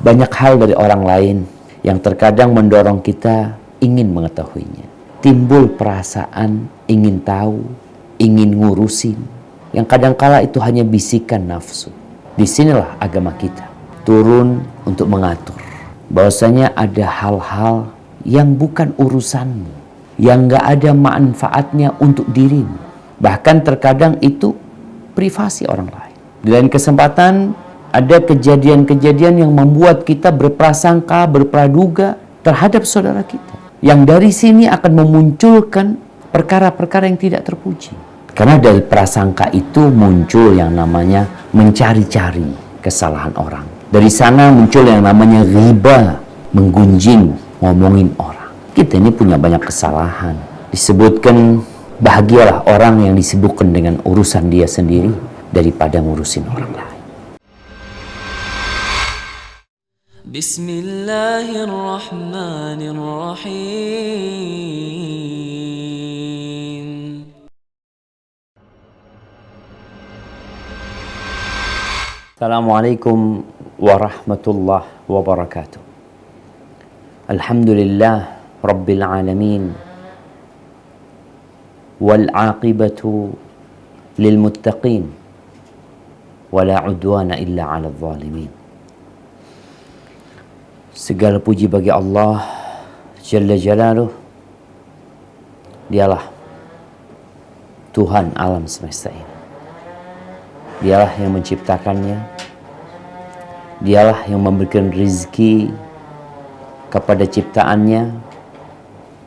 Banyak hal dari orang lain yang terkadang mendorong kita ingin mengetahuinya. Timbul perasaan ingin tahu, ingin ngurusin, yang kadangkala itu hanya bisikan nafsu. Disinilah agama kita turun untuk mengatur bahwasanya ada hal-hal yang bukan urusanmu, yang gak ada manfaatnya untuk dirimu. Bahkan terkadang itu privasi orang lain. Di lain kesempatan ada kejadian-kejadian yang membuat kita berprasangka, berpraduga terhadap saudara kita, yang dari sini akan memunculkan perkara-perkara yang tidak terpuji. Karena dari prasangka itu muncul yang namanya mencari-cari kesalahan orang. Dari sana muncul yang namanya riba, menggunjing, ngomongin orang. Kita ini punya banyak kesalahan. Disebutkan bahagialah orang yang disibukkan dengan urusan dia sendiri daripada ngurusin orang lain. Bismillahirrahmanirrahim. Assalamualaikum warahmatullahi wabarakatuh. Alhamdulillah Rabbil alamin. Wal aqibatu lil muttaqin. Wala udwana illa 'alal zalimin. Segala puji bagi Allah Jalla Jalaluh. Dialah Tuhan alam semesta ini. Dialah yang menciptakannya. Dialah yang memberikan rezeki kepada ciptaannya.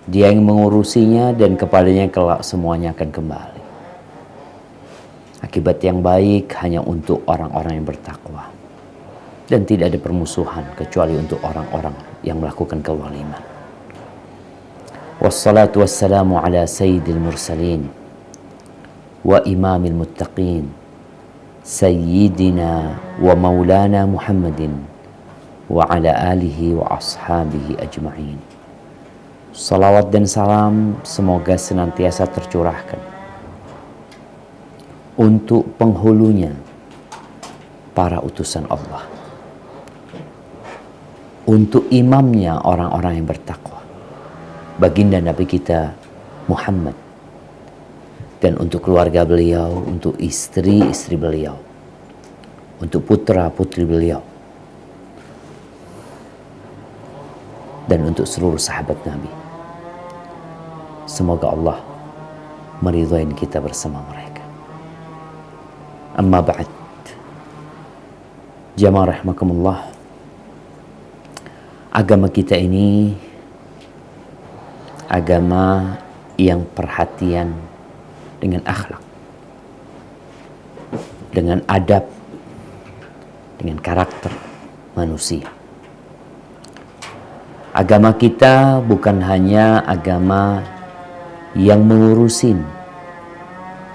Dia yang mengurusinya dan kepadanya kelak semuanya akan kembali. Akibat yang baik hanya untuk orang-orang yang bertakwa. Dan tidak ada permusuhan kecuali untuk orang-orang yang melakukan kezaliman. Wassalatu wassalamu ala sayyidil mursalin wa imamil muttaqin Sayyidina wa maulana Muhammadin wa ala alihi wa ashabihi ajma'in. Salawat dan salam semoga senantiasa tercurahkan untuk penghulunya para utusan Allah, untuk imamnya orang-orang yang bertakwa, baginda Nabi kita Muhammad, dan untuk keluarga beliau, untuk istri-istri beliau, untuk putra-putri beliau, dan untuk seluruh sahabat Nabi. Semoga Allah meridhai kita bersama mereka. Amma ba'd. Jamaah rahimakumullah. Agama kita ini agama yang perhatian dengan akhlak, dengan adab, dengan karakter manusia. Agama kita bukan hanya agama yang mengurusin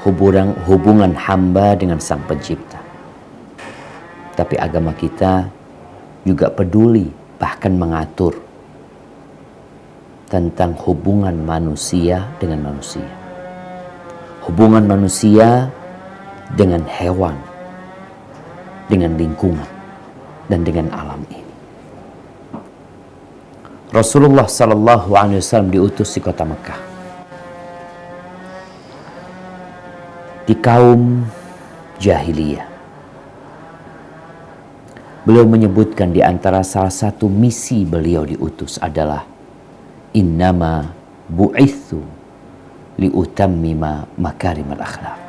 hubungan hamba dengan Sang Pencipta, tapi agama kita juga peduli, bahkan mengatur tentang hubungan manusia dengan manusia, hubungan manusia dengan hewan, dengan lingkungan, dan dengan alam ini. Rasulullah sallallahu alaihi wasallam diutus di kota Mekah, di kaum jahiliyah. Beliau menyebutkan di antara salah satu misi beliau diutus adalah innama bu'ithu liutammima makarimal akhlaq.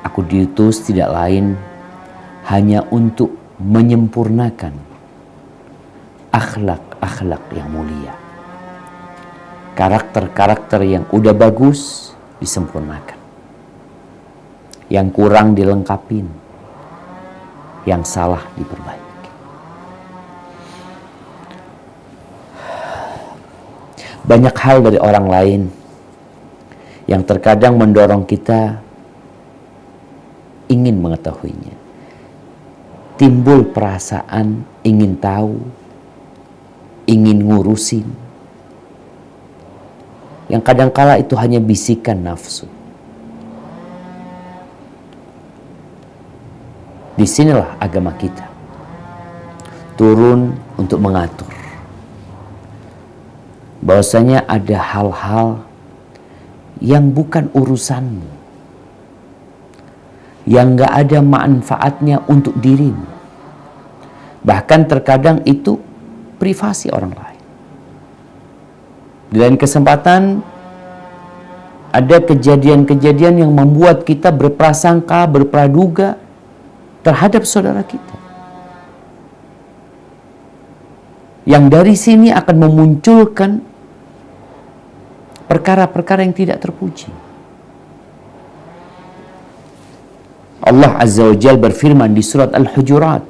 Aku diutus tidak lain hanya untuk menyempurnakan akhlak-akhlak yang mulia. Karakter-karakter yang udah bagus disempurnakan. Yang kurang dilengkapin. Yang salah diperbaiki. Banyak hal dari orang lain yang terkadang mendorong kita ingin mengetahuinya. Timbul perasaan ingin tahu, ingin ngurusin, yang kadangkala itu hanya bisikan nafsu. Disinilah agama kita turun untuk mengatur bahwasanya ada hal-hal yang bukan urusanmu, yang gak ada manfaatnya untuk dirimu. Bahkan terkadang itu privasi orang lain. Di lain kesempatan ada kejadian-kejadian yang membuat kita berprasangka, berpraduga terhadap saudara kita. Yang dari sini akan memunculkan perkara-perkara yang tidak terpuji. Allah Azza wa Jalla berfirman di surat Al-Hujurat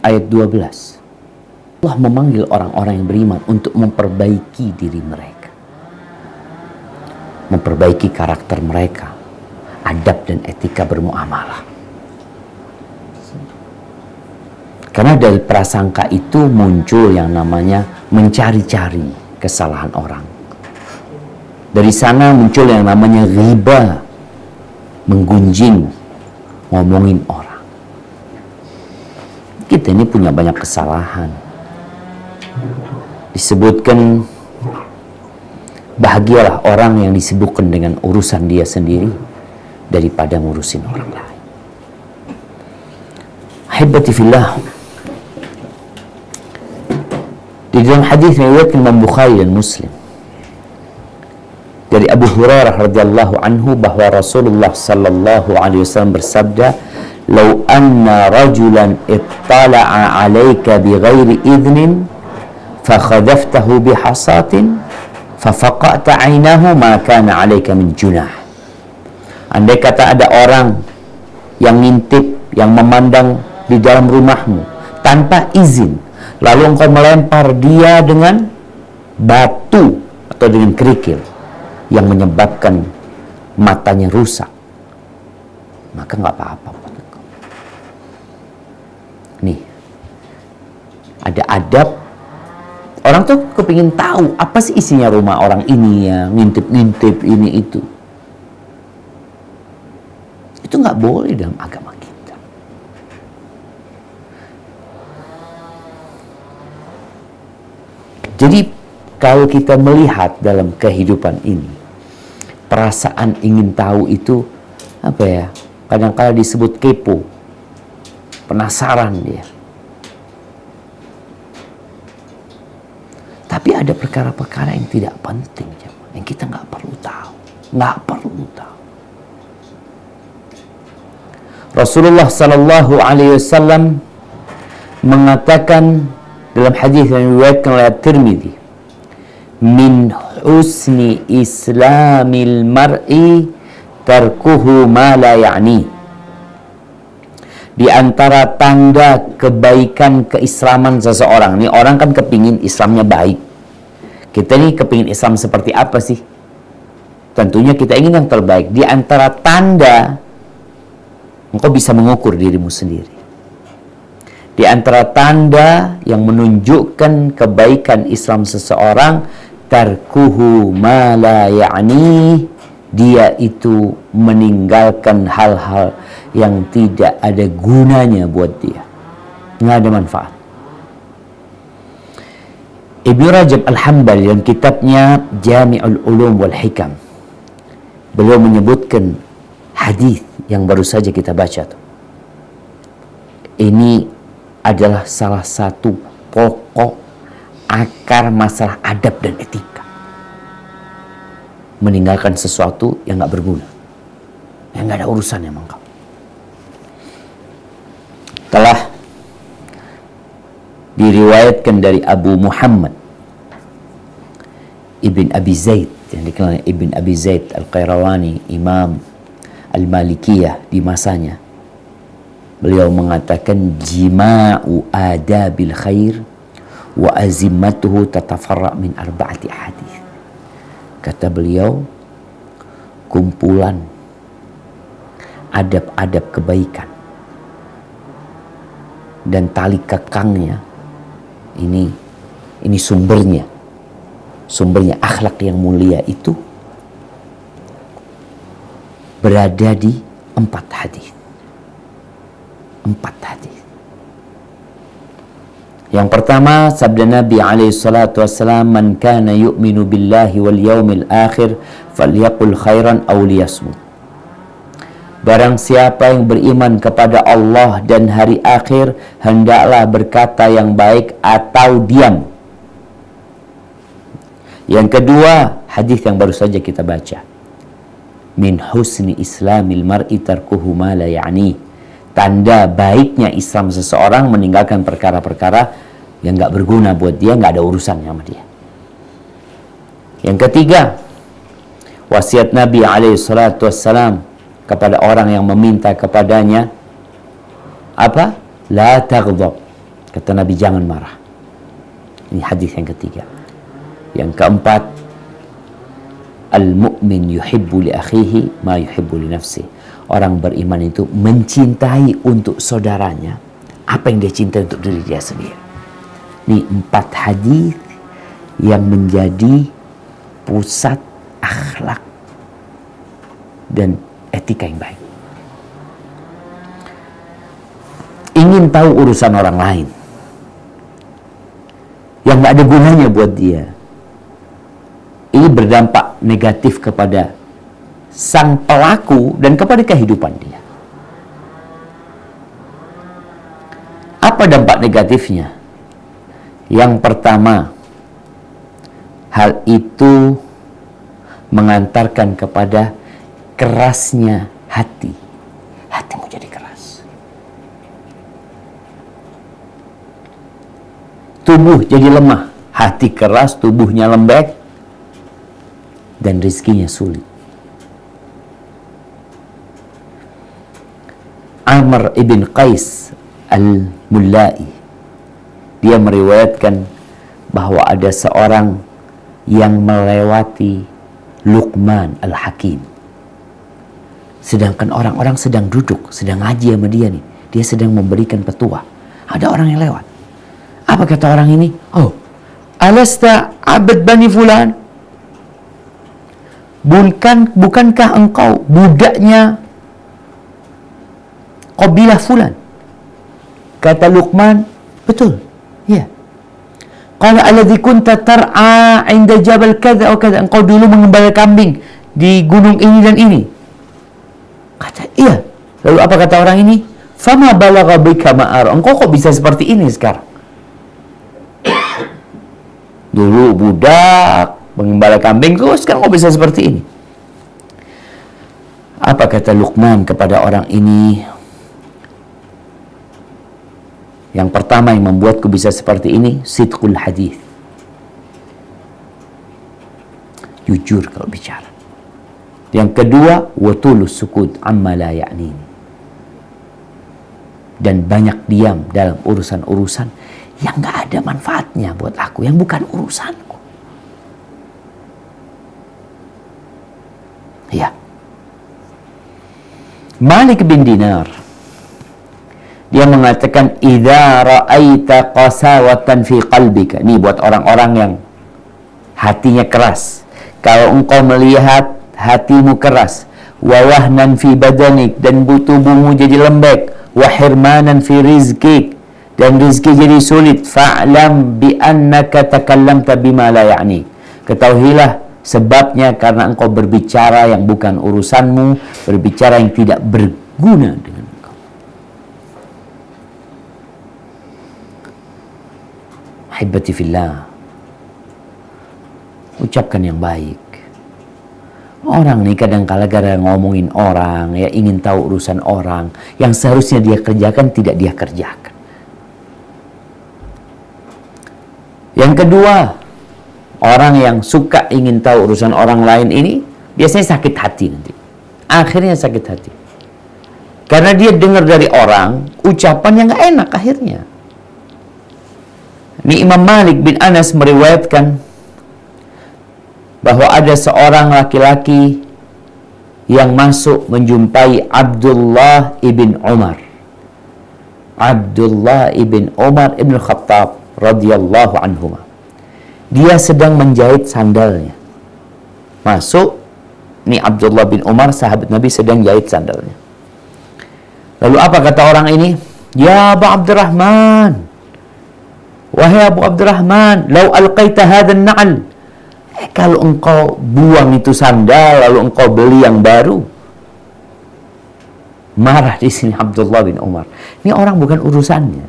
ayat 12. Allah memanggil orang-orang yang beriman untuk memperbaiki diri mereka. Memperbaiki karakter mereka, adab dan etika bermuamalah. Karena dari prasangka itu muncul yang namanya mencari-cari kesalahan orang. Dari sana muncul yang namanya riba, menggunjing, ngomongin orang. Kita ini punya banyak kesalahan. Disebutkan bahagialah orang yang disibukkan dengan urusan dia sendiri daripada ngurusin orang lain. Ahibati fillah, di dalam hadis yang diriwayatkan Imam Bukhari dan Muslim dari Abu Hurairah radhiyallahu anhu bahwa Rasulullah sallallahu alaihi wasallam bersabda, "Lau anna rajulan ittala'a 'alaika bighairi idhnin fa khadaftahu bihasatin fa faqa'ta 'ainahu ma kana 'alaika min junah." Andai kata ada orang yang ngintip, yang memandang di dalam rumahmu tanpa izin, lalu engkau melempar dia dengan batu atau dengan kerikil yang menyebabkan matanya rusak, maka nggak apa-apa. Nih, ada adab. Orang tuh kepingin tahu apa sih isinya rumah orang ini ya, ngintip-ngintip ini itu. Itu nggak boleh dalam agama kita. Jadi kalau kita melihat dalam kehidupan ini, perasaan ingin tahu itu apa ya? Kadang-kadang disebut kepo, penasaran dia. Tapi ada perkara-perkara yang tidak penting, yang kita nggak perlu tahu, Rasulullah Sallallahu Alaihi Wasallam mengatakan dalam hadis yang diriwayatkan oleh Tirmidzi, min husni islamil mar'i tarkuhu ma la ya'ni. Di antara tanda kebaikan keislaman seseorang, nih orang kan kepingin Islamnya baik. Kita nih kepingin Islam seperti apa sih? Tentunya kita ingin yang terbaik. Di antara tanda, engkau bisa mengukur dirimu sendiri. Di antara tanda yang menunjukkan kebaikan Islam seseorang, tarkuhu ma la ya'ni, dia itu meninggalkan hal-hal yang tidak ada gunanya buat dia, nggak ada manfaat. Ibnu Rajab Al-Hambali dalam kitabnya Jami'ul Ulum wal Hikam, beliau menyebutkan hadis yang baru saja kita baca tuh. Ini adalah salah satu pokok akar masalah adab dan etika. Meninggalkan sesuatu yang nggak berguna, yang nggak ada urusannya sama engkau. Telah diriwayatkan dari Abu Muhammad Ibn Abi Zaid, yang dikenal Ibn Abi Zaid Al-Qayrawani, Imam Al-Malikiyah di masanya. Beliau mengatakan, jima'u adabil khair wa azimatuhu tatafarra' min arba'ati hadis. Kata beliau, kumpulan adab-adab kebaikan dan tali kekangnya, ini sumbernya akhlak yang mulia itu berada di 4 hadis. Yang pertama, sabda Nabi alaihi salatu wassalam, "Man kana yu'minu billahi wal yaumil akhir falyaqul khairan aw liyasmut." Barang siapa yang beriman kepada Allah dan hari akhir, hendaklah berkata yang baik atau diam. Yang kedua, hadis yang baru saja kita baca. Min husni islamil mar'i tarkuhu ma la ya'ni. Tanda baiknya Islam seseorang meninggalkan perkara-perkara yang nggak berguna buat dia, nggak ada urusan sama dia. Yang ketiga, wasiat Nabi alaihi salatu wassalam kepada orang yang meminta kepadanya, apa? La taghdab. Kata Nabi, jangan marah. Ini hadis yang ketiga. Yang keempat, al-mu'min yuhibbu li akhihi ma yuhibbu li nafsihi. Orang beriman itu mencintai untuk saudaranya apa yang dia cintai untuk diri dia sendiri. Ini 4 hadis yang menjadi pusat akhlak dan etika yang baik. Ingin tahu urusan orang lain yang gak ada gunanya buat dia, ini berdampak negatif kepada sang pelaku dan kepada kehidupan dia. Apa dampak negatifnya? Yang pertama, hal itu mengantarkan kepada kerasnya hati. Hatimu jadi keras. Tubuh jadi lemah. Hati keras, tubuhnya lembek, dan rizkinya sulit. Amr ibn Qais al-Mullai, dia meriwayatkan bahwa ada seorang yang melewati Luqman al-Hakim. Sedangkan orang-orang sedang duduk, sedang ngaji sama dia nih. Dia sedang memberikan petua. Ada orang yang lewat. Apa kata orang ini? Oh, alasta abad bani fulan? Bukankah engkau budaknya qabilah fulan? Kata Luqman, betul. Ya. Qala alladhi kunta tar'a 'inda jabal kadza wa kadza. Engkau dulu mengembala kambing di gunung ini dan ini. Kata, iya. Lalu apa kata orang ini? Fama balagha bika ma'ar. Engkau kok bisa seperti ini sekarang? Dulu budak mengembala kambing, kok sekarang kok bisa seperti ini? Apa kata Luqman kepada orang ini? Yang pertama yang membuatku bisa seperti ini, sidqul hadis. Jujur kalau bicara. Yang kedua, watulus sukut amma la ya'nini. Dan banyak diam dalam urusan-urusan yang gak ada manfaatnya buat aku, yang bukan urusanku. Ya. Malik bin Dinar, dia mengatakan, idza ra'aita qasawatan fi qalbika. Ini buat orang-orang yang hatinya keras. Kalau engkau melihat hatimu keras, wa wahnan fi badanik, dan tubuhmu jadi lembek, wa hirmanan fi rizqik, dan rizki jadi sulit, fa'lam bi annaka takallamta bima la ya'ni. Ketahuilah sebabnya karena engkau berbicara yang bukan urusanmu, berbicara yang tidak berguna dengan engkau. Ahibati fillah, ucapkan yang baik. Orang nih kadang-kala gara-gara ngomongin orang, ya ingin tahu urusan orang, yang seharusnya dia kerjakan tidak dia kerjakan. Yang kedua, orang yang suka ingin tahu urusan orang lain ini biasanya sakit hati nanti. Akhirnya sakit hati. Karena dia dengar dari orang ucapan yang gak enak akhirnya. Ini Imam Malik bin Anas meriwayatkan bahwa ada seorang laki-laki yang masuk menjumpai Abdullah ibn Umar. Abdullah ibn Umar ibn Khattab radhiyallahu anhuma. Dia sedang menjahit sandalnya. Masuk, ini Abdullah bin Umar, sahabat Nabi, sedang jahit sandalnya. Lalu apa kata orang ini? Ya Aba Abdurrahman, Wahai Abu Abdurrahman, lau alqaita hadan na'al. Kalau engkau buang itu sandal, lalu engkau beli yang baru. Marah di sini Abdullah bin Umar. Ini orang bukan urusannya.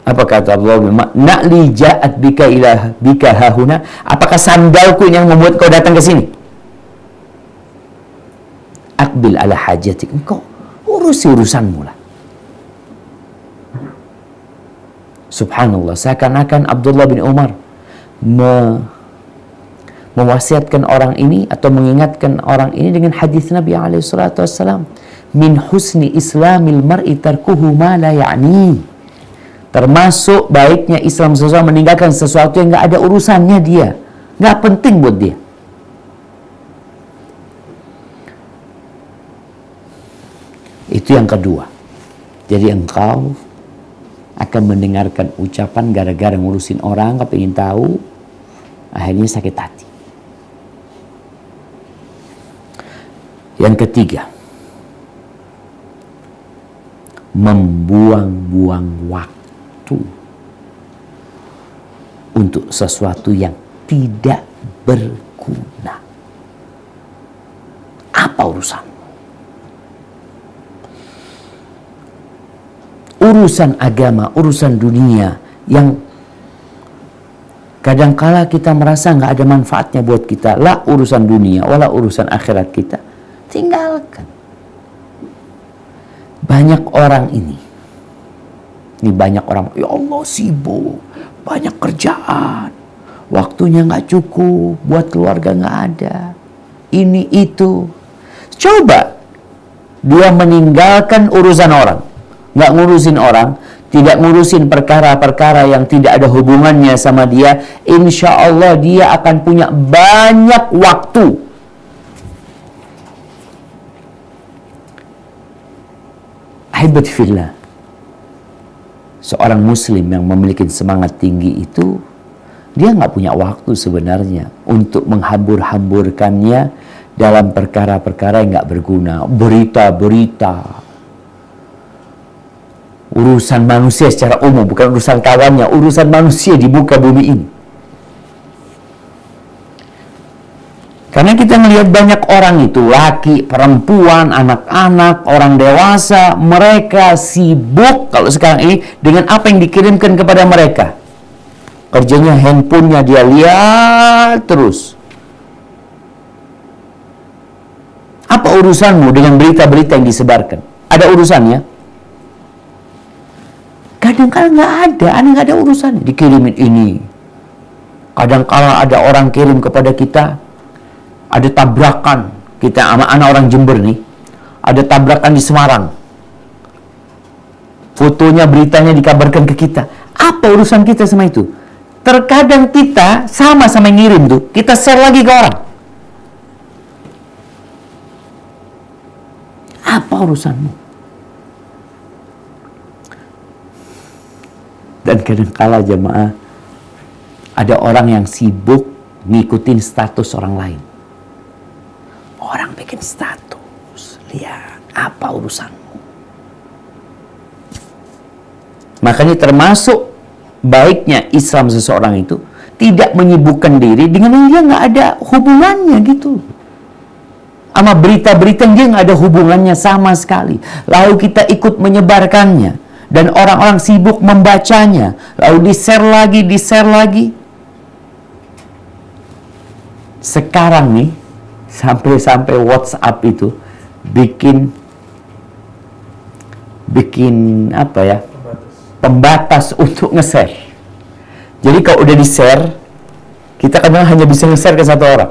Apa kata Abdullah bin Umar? Na'li ja'at bika hahuna. Apakah sandalku yang membuat kau datang ke sini? Aqbil ala hajatik. Engkau urusi urusanmu lah. Subhanallah, seakan-akan Abdullah bin Umar mewasiatkan orang ini atau mengingatkan orang ini dengan hadis Nabi SAW. Min husni islamil mar'i tarkuhu ma la ya'ni. Termasuk baiknya Islam seseorang meninggalkan sesuatu yang nggak ada urusannya dia, nggak penting buat dia. Itu yang kedua. Jadi engkau akan mendengarkan ucapan gara-gara ngurusin orang, kau ingin tahu, akhirnya sakit hati. Yang ketiga, membuang-buang waktu untuk sesuatu yang tidak berguna. Apa urusan? Urusan agama, urusan dunia yang kadangkala kita merasa nggak ada manfaatnya buat kita. Lah urusan dunia, wala urusan akhirat kita. Tinggalkan. Banyak orang ini banyak orang, ya Allah sibuk, banyak kerjaan, waktunya nggak cukup, buat keluarga nggak ada. Ini itu. Coba dia meninggalkan urusan orang. Nggak ngurusin orang, tidak ngurusin perkara-perkara yang tidak ada hubungannya sama dia, insya Allah dia akan punya banyak waktu. Ahibati fillah, seorang muslim yang memiliki semangat tinggi itu, dia nggak punya waktu sebenarnya untuk menghambur-hamburkannya dalam perkara-perkara yang nggak berguna, berita-berita. Urusan manusia secara umum, bukan urusan kawannya, urusan manusia di muka bumi ini. Karena kita melihat banyak orang itu, laki, perempuan, anak-anak, orang dewasa, mereka sibuk kalau sekarang ini dengan apa yang dikirimkan kepada mereka. Kerjanya handphonenya dia lihat terus. Apa urusanmu dengan berita-berita yang disebarkan? Ada urusannya? Kadang-kala nggak ada, aneh nggak ada urusannya. Dikirimin ini. Kadang-kala ada orang kirim kepada kita, ada tabrakan. Kita sama anak orang Jember nih, ada tabrakan di Semarang. Fotonya, beritanya dikabarkan ke kita. Apa urusan kita sama itu? Terkadang kita sama-sama ngirim tuh, kita share lagi ke orang. Apa urusanmu? Dan kadang-kala jemaah, ada orang yang sibuk ngikutin status orang lain. Orang bikin status, lihat apa urusanmu. Makanya termasuk baiknya Islam seseorang itu tidak menyibukkan diri dengan yang dia nggak ada hubungannya gitu. Sama berita-berita yang dia nggak ada hubungannya sama sekali. Lalu kita ikut menyebarkannya. Dan orang-orang sibuk membacanya. Lalu di-share lagi. Sekarang nih, sampai WhatsApp itu bikin apa ya? Pembatas untuk nge-share. Jadi kalau udah di-share, kita kadang hanya bisa nge-share ke satu orang.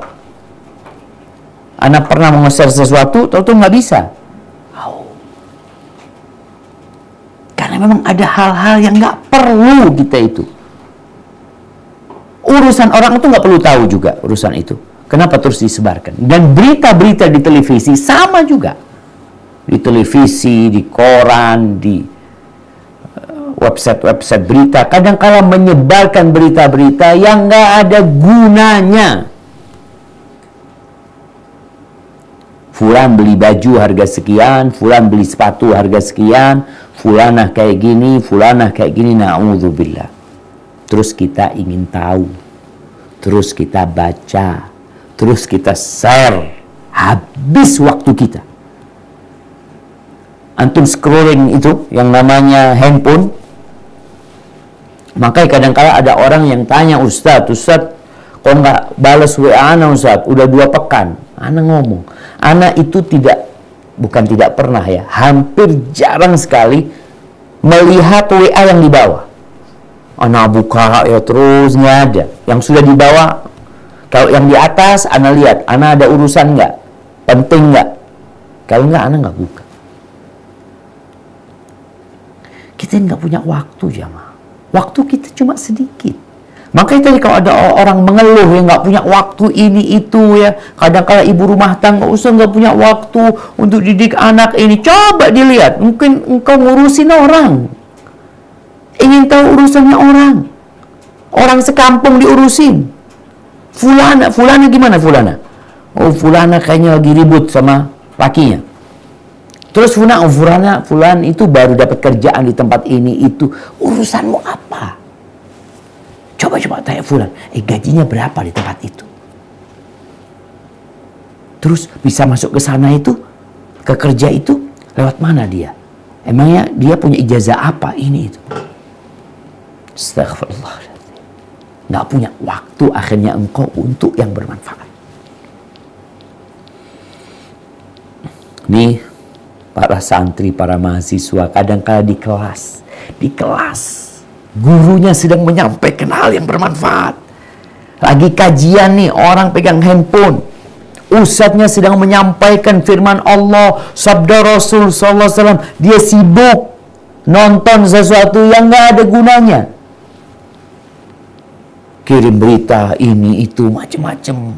Anak pernah mau nge-share sesuatu, tahu-tahu nggak bisa. Karena memang ada hal-hal yang nggak perlu kita itu. Urusan orang itu nggak perlu tahu juga urusan itu. Kenapa terus disebarkan? Dan berita-berita di televisi sama juga. Di televisi, di koran, di website-website berita. Kadang-kala menyebarkan berita-berita yang nggak ada gunanya. Fulan beli baju harga sekian, fulan beli sepatu harga sekian, fulanah kayak gini, na'udzubillah. Terus kita ingin tahu, terus kita baca, terus kita share, habis waktu kita. Antum scrolling itu yang namanya handphone, makanya kadang-kala ada orang yang tanya, Ustaz, kok nggak balas WA ana Ustaz, udah 2 pekan. Ana ngomong, ana itu bukan tidak pernah ya, hampir jarang sekali melihat WA yang di bawah. Ana buka ya terus nggak ada. Yang sudah di bawah, kalau yang di atas ana lihat, ana ada urusan nggak, penting nggak. Kalau nggak, ana nggak buka. Kita nggak punya waktu, jamaah. Waktu kita cuma sedikit. Makanya tadi kalau ada orang mengeluh yang nggak punya waktu ini itu ya, kadang-kala ibu rumah tangga Ustaz nggak punya waktu untuk didik anak ini. Coba dilihat, mungkin engkau ngurusin orang, ingin tahu urusannya orang sekampung diurusin. Fulana gimana Fulana? Oh, Fulana kayaknya lagi ribut sama lakinya. Terus Fulan itu baru dapat kerjaan di tempat ini itu. Urusanmu apa? Coba tanya Fulan, gajinya berapa di tempat itu? Terus bisa masuk ke sana itu, ke kerja itu, lewat mana dia? Emangnya dia punya ijazah apa ini itu? Astagfirullah. Nggak punya waktu akhirnya engkau untuk yang bermanfaat. Nih, para santri, para mahasiswa, kadang-kala di kelas, gurunya sedang menyampaikan hal yang bermanfaat. Lagi kajian nih, orang pegang handphone. Ustadznya sedang menyampaikan firman Allah, sabda Rasul SAW. Dia sibuk nonton sesuatu yang nggak ada gunanya. Kirim berita ini itu macam-macam.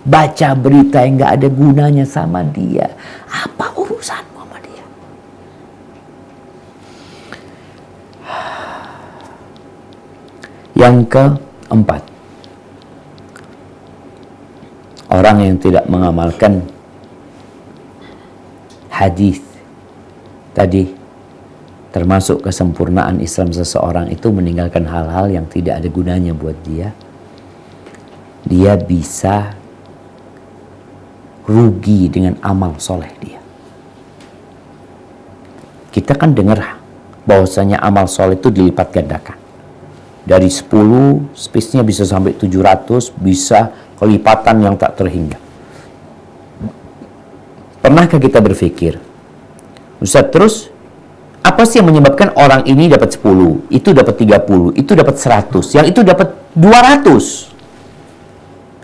Baca berita yang nggak ada gunanya sama dia. Apa urusanmu sama dia? Yang keempat, orang yang tidak mengamalkan hadis tadi, termasuk kesempurnaan Islam seseorang itu meninggalkan hal-hal yang tidak ada gunanya buat dia. Dia bisa rugi dengan amal soleh dia. Kita kan dengar bahwasanya amal soleh itu dilipat gandakan. Dari 10, space-nya bisa sampai 700, bisa kelipatan yang tak terhingga. Pernahkah kita berpikir, Ustaz, terus apa sih yang menyebabkan orang ini dapat 10, itu dapat 30, itu dapat 100, yang itu dapat 200?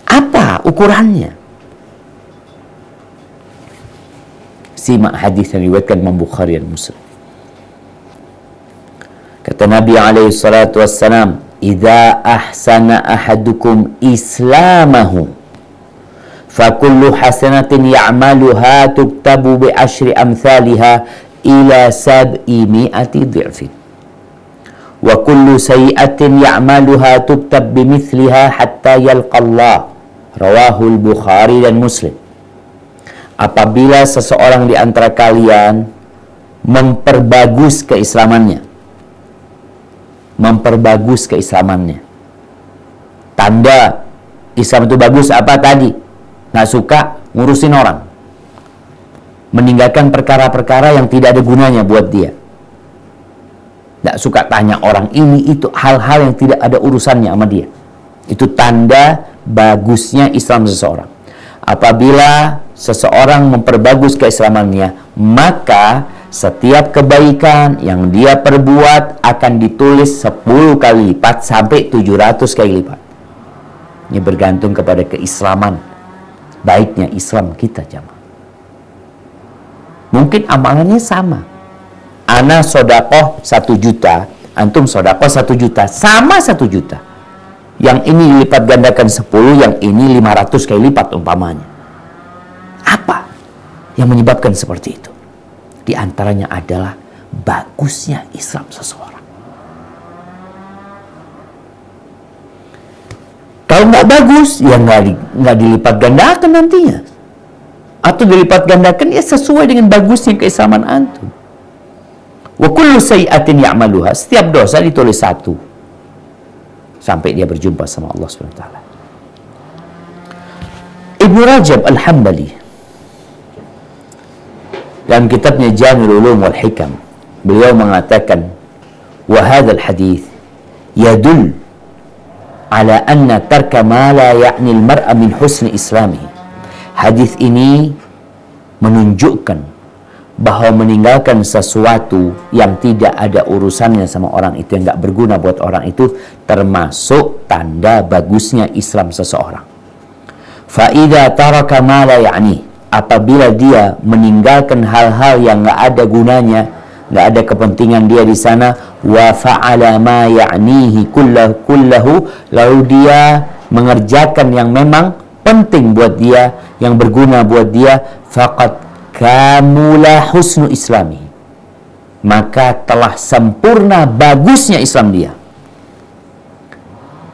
Apa ukurannya? Simak hadis yang diriwayatkan Imam Bukhari dan Muslim. Kata Nabi alaihi salatu wassalam, "Idza ahsana ahadukum islamahu, fa kullu hasanatin ya'maluha tuktabu bi asyri amsalha ila 700 dhi'fin. Wa kullu sayyi'atin ya'maluha tuktab bimithliha hatta yalqa Allah." Rawahul Bukhari dan Muslim. Apabila seseorang di antara kalian memperbagus keislamannya, tanda Islam itu bagus apa tadi? Nggak suka ngurusin orang, meninggalkan perkara-perkara yang tidak ada gunanya buat dia, nggak suka tanya orang ini itu, hal-hal yang tidak ada urusannya sama dia. Itu tanda bagusnya Islam seseorang. Apabila seseorang memperbagus keislamannya, maka setiap kebaikan yang dia perbuat akan ditulis 10 kali lipat sampai 700 kali lipat. Ini bergantung kepada keislaman, baiknya Islam kita, jamaah. Mungkin amalannya sama. Ana sodakoh 1 juta, antum sodakoh 1 juta, sama 1 juta. Yang ini dilipat gandakan 10, yang ini 500 kali lipat umpamanya. Apa yang menyebabkan seperti itu? Di antaranya adalah bagusnya Islam seseorang. Kalau nggak bagus, ya nggak dilipat gandakan nantinya. Atau dilipat gandakan ya sesuai dengan bagusnya keislaman antum. Wa kullu sayyi'atin ya'maluha, setiap dosa ditulis satu sampai dia berjumpa sama Allah Subhanahu wa taala. Ibnu Rajab Al-Hambali dalam kitabnya Jami'ul Ulum wal Hikam, beliau mengatakan, wa hadzal hadits yadul ala anna tarka ma la ya'ni al-mar'a min husni islamihi. Hadis ini menunjukkan bahwa meninggalkan sesuatu yang tidak ada urusannya sama orang itu, yang nggak berguna buat orang itu, termasuk tanda bagusnya Islam seseorang. Fa idza taraka ma la ya'ni, apabila dia meninggalkan hal-hal yang nggak ada gunanya, nggak ada kepentingan dia di sana, wa fa'ala ma ya'nihi kullahu, lalu dia mengerjakan yang memang penting buat dia, yang berguna buat dia, faqad kamula husnu islami, maka telah sempurna bagusnya Islam dia.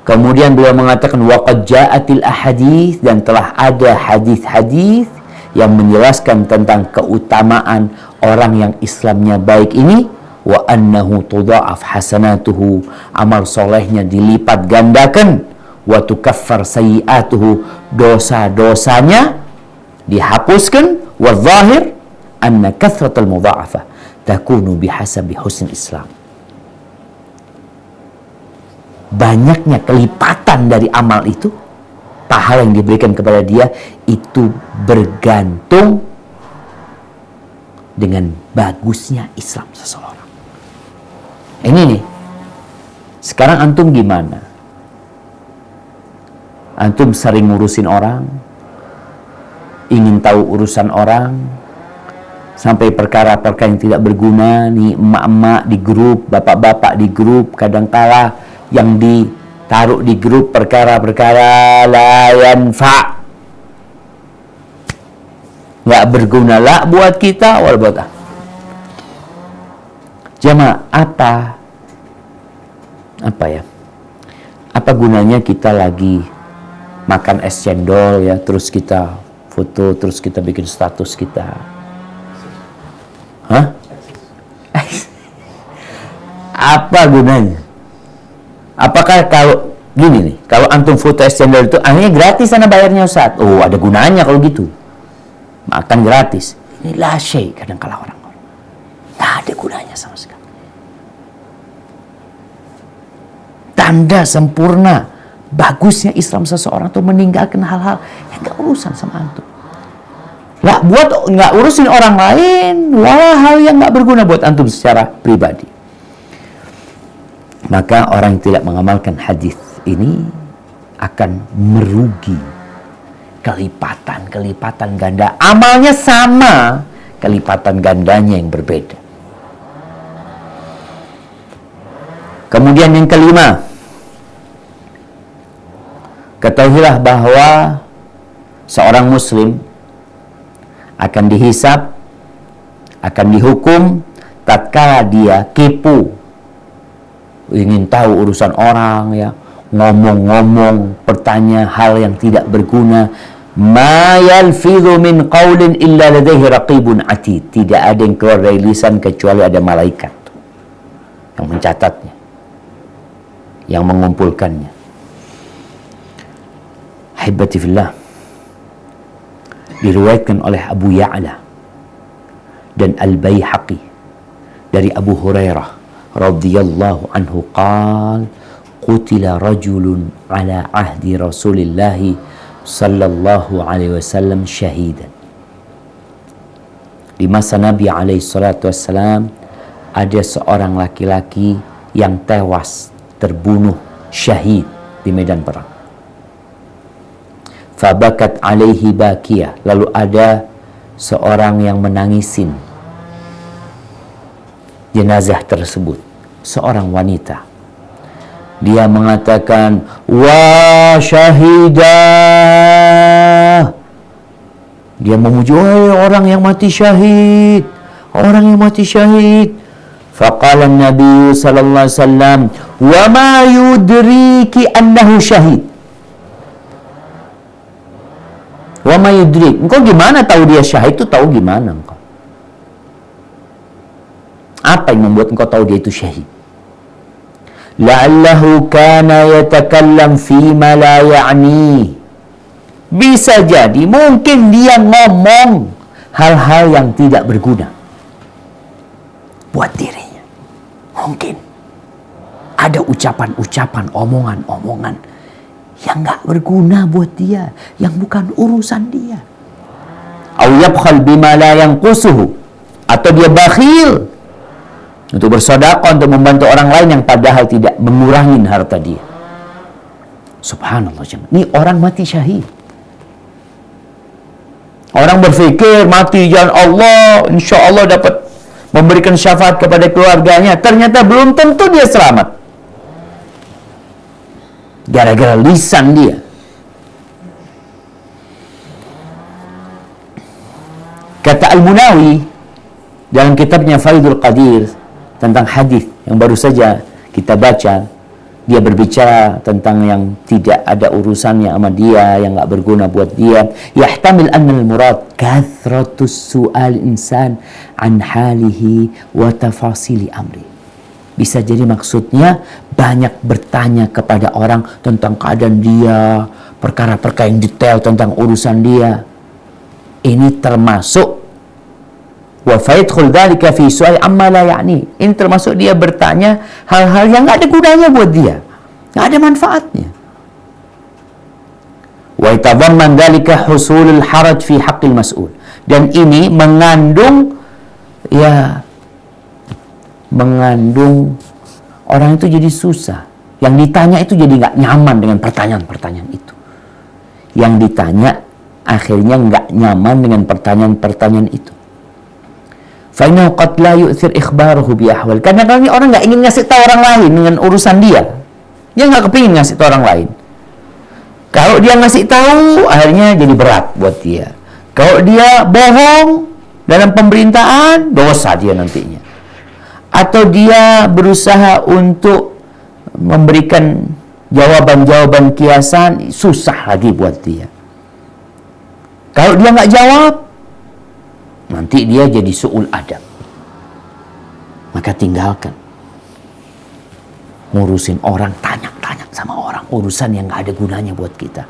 Kemudian beliau mengatakan, waqad ja'atil ahadits, dan telah ada hadis-hadis yang menjelaskan tentang keutamaan orang yang Islamnya baik ini, wa annahu tudha'af hasanatuhu, amal solehnya dilipat gandakan, wa tukaffar sayyi'atuhu, dosa-dosanya dihapuskan, wa zahir anna kathratal mudha'afah takunu bihasabi husn Islam. Banyaknya kelipatan dari amal itu, pahala yang diberikan kepada dia, itu bergantung dengan bagusnya Islam seseorang. Ini nih, sekarang antum gimana? Antum sering ngurusin orang, ingin tahu urusan orang, sampai perkara-perkara yang tidak berguna nih, emak-emak di grup, bapak-bapak di grup, kadangkala yang ditaruh di grup perkara-perkara la yanfa', nggak berguna lah buat kita wal buat jamaah. Apa gunanya kita lagi makan es cendol ya, terus kita foto, terus kita bikin status kita? Hah? Apa gunanya? Apakah kalau gini nih, kalau antum foto es cendol itu akhirnya gratis sana bayarnya Ustaz? Oh, ada gunanya kalau gitu. Makan gratis. Ini la syai kadang-kala orang-orang. Nggak ada gunanya sama sekali. Tanda sempurna bagusnya Islam seseorang itu meninggalkan hal-hal yang nggak urusan sama antum. Nggak urusin orang lain, wala hal yang nggak berguna buat antum secara pribadi. Maka orang yang tidak mengamalkan hadis ini akan merugi kelipatan ganda. Amalnya sama, kelipatan gandanya yang berbeda. Kemudian yang kelima, ketahuilah bahwa seorang muslim akan dihisab, akan dihukum tatkala dia kepo, ingin tahu urusan orang ya, ngomong-ngomong, bertanya hal yang tidak berguna. Ma yalfidhu min qaulin illa ladaihi raqibun atid, tidak ada yang keluar dari lisan kecuali ada malaikat yang mencatatnya, yang mengumpulkannya. Hibati fillah, diriwayatkan oleh Abu Ya'la dan Al-Baihaqi dari Abu Hurairah radhiyallahu anhu qala qutila rajulun ala ahdi Rasulillahi sallallahu alaihi wasallam syahidan. Di masa Nabi alaihi salatu wassalam ada seorang laki-laki yang tewas, terbunuh syahid di medan perang. Fabakat alaihi bakiyah, lalu ada seorang yang menangisin jenazah tersebut, seorang wanita. Dia mengatakan, wa syahidah. Dia memuji, orang yang mati syahid, orang yang mati syahid. Faqala Nabi sallallahu alaihi wasallam, wa ma yudriki annahu syahid. Wa ma yudrik, engkau gimana tahu dia syahid? Itu tahu gimana engkau? Apa yang membuat engkau tahu dia itu syahid? La'allahu kana yatakallam fima la ya'ni. Bisa jadi mungkin dia ngomong hal-hal yang tidak berguna buat dirinya. Mungkin ada ucapan-ucapan, omongan-omongan yang gak berguna buat dia, yang bukan urusan dia. Au yabkhal bima la yanqusuhu, atau dia bakhil untuk bersedekah, untuk membantu orang lain yang padahal tidak mengurangi harta dia. Subhanallah, ini orang mati syahid. Orang berpikir mati jalan Allah, insya Allah dapat memberikan syafaat kepada keluarganya. Ternyata belum tentu dia selamat. Gara-gara lisan dia. Kata Al-Munawi dalam kitabnya Faidul Qadir tentang hadis yang baru saja kita baca, dia berbicara tentang yang tidak ada urusannya sama dia, yang nggak berguna buat dia. Yahtamil anna al-murad kathratus su'al insan an halihi wa tafasili amri. Bisa jadi maksudnya banyak bertanya kepada orang tentang keadaan dia, perkara-perkara yang detail tentang urusan dia. Ini termasuk wa fayadkhul dzalika fi su'al amma la ya'ni. Ini termasuk dia bertanya hal-hal yang enggak ada gunanya buat dia, enggak ada manfaatnya. Wa yatadamman dzalika husulul haraj fi haqqil mas'ul. Dan ini mengandung orang itu jadi susah. Yang ditanya itu jadi enggak nyaman dengan pertanyaan-pertanyaan itu. Yang ditanya akhirnya enggak nyaman dengan pertanyaan-pertanyaan itu. Fa'innahu qad la yu'thir ikhbaruhu bi ahwal. Karena orang nggak ingin ngasih tahu orang lain dengan urusan dia. Dia nggak kepingin ngasih tahu orang lain. Kalau dia ngasih tahu, akhirnya jadi berat buat dia. Kalau dia bohong dalam pemberitaan, dosa dia nantinya. Atau dia berusaha untuk memberikan jawaban-jawaban kiasan, susah lagi buat dia. Kalau dia nggak jawab, nanti dia jadi su'ul adab. Maka tinggalkan ngurusin orang, tanya-tanya sama orang urusan yang gak ada gunanya buat kita.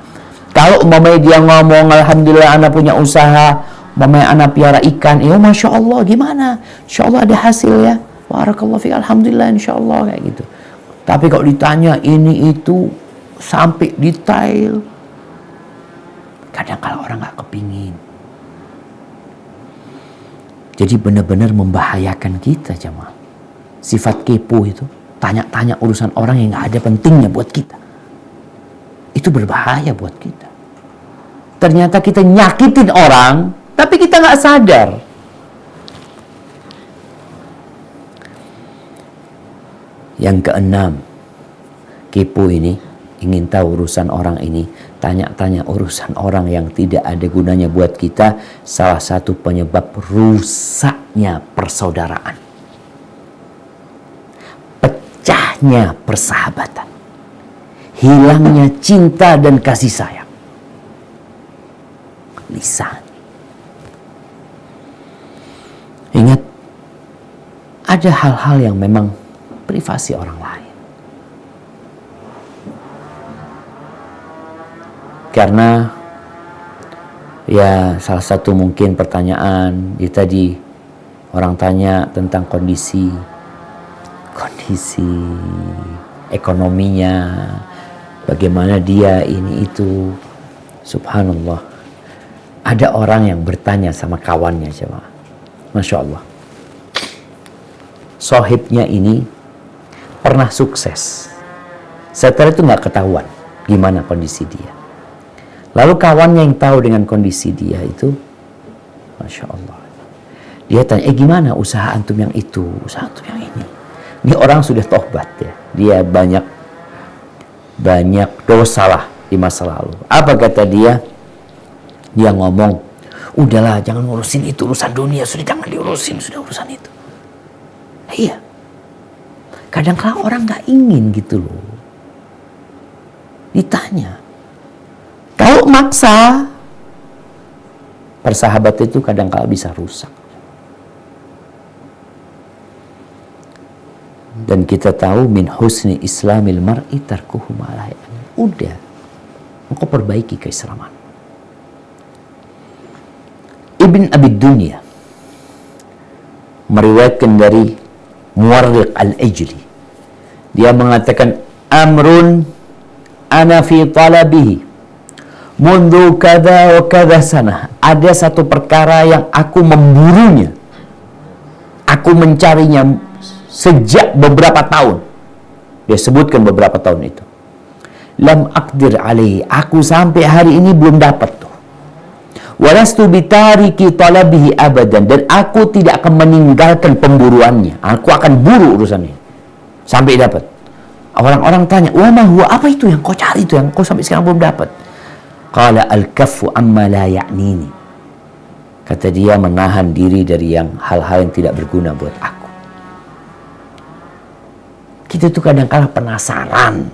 Kalau umpamanya dia ngomong, alhamdulillah anak punya usaha, umpamanya anak piara ikan, ya masya Allah, gimana? Insya Allah ada hasil ya, barakallahu fiik, alhamdulillah insya Allah, kayak gitu. Tapi kalau ditanya ini itu sampai detail, kadang kalau orang gak kepingin. Jadi benar-benar membahayakan kita, jemaah. Sifat kepo itu, tanya-tanya urusan orang yang gak ada pentingnya buat kita. Itu berbahaya buat kita. Ternyata kita nyakitin orang, tapi kita gak sadar. Yang keenam, kepo ini ingin tahu urusan orang ini, tanya-tanya urusan orang yang tidak ada gunanya buat kita, salah satu penyebab rusaknya persaudaraan, pecahnya persahabatan, hilangnya cinta dan kasih sayang. Lisan. Ingat, ada hal-hal yang memang privasi orang lain. Karena ya salah satu mungkin pertanyaan tadi orang tanya tentang kondisi ekonominya, bagaimana dia ini itu. Subhanallah, ada orang yang bertanya sama kawannya, coba, masya Allah, sohibnya ini pernah sukses, setelah itu nggak ketahuan gimana kondisi dia. Lalu kawannya yang tahu dengan kondisi dia itu, masya Allah, dia tanya, gimana usaha antum yang itu, usaha antum yang ini. Ini orang sudah tobat ya, dia banyak dosa lah di masa lalu. Apa kata dia? Dia ngomong, udahlah jangan ngurusin itu, urusan dunia sudah jangan diurusin, sudah urusan itu. Iya, kadang-kadang orang nggak ingin gitu loh ditanya. Kalau maksa, persahabatan itu kadang-kadang bisa rusak. Dan kita tahu min husni islamil mar'i tarkuhu ma la ya'ni. Udah, engkau perbaiki keislaman. Ibn Abi Dunya meriwayatkan dari Muwarriq al-Ijli, dia mengatakan, amrun ana fi talabihi mundu kada wa kada sana. Ada satu perkara yang aku memburunya, aku mencarinya sejak beberapa tahun. Dia sebutkan beberapa tahun itu. Lam aqdir alaihi, aku sampai hari ini belum dapat tuh. Walastu bitariki talabihi abadan, dan aku tidak akan meninggalkan pemburuannya. Aku akan buru urusan ini sampai dapat. Orang-orang tanya, "Wa ma huwa?" Apa itu yang kau cari itu yang kau sampai sekarang belum dapat? Qala al-kaffu amma la ya'nini. Kata dia, menahan diri dari yang hal-hal yang tidak berguna buat aku. Kita tuh kadang-kala penasaran.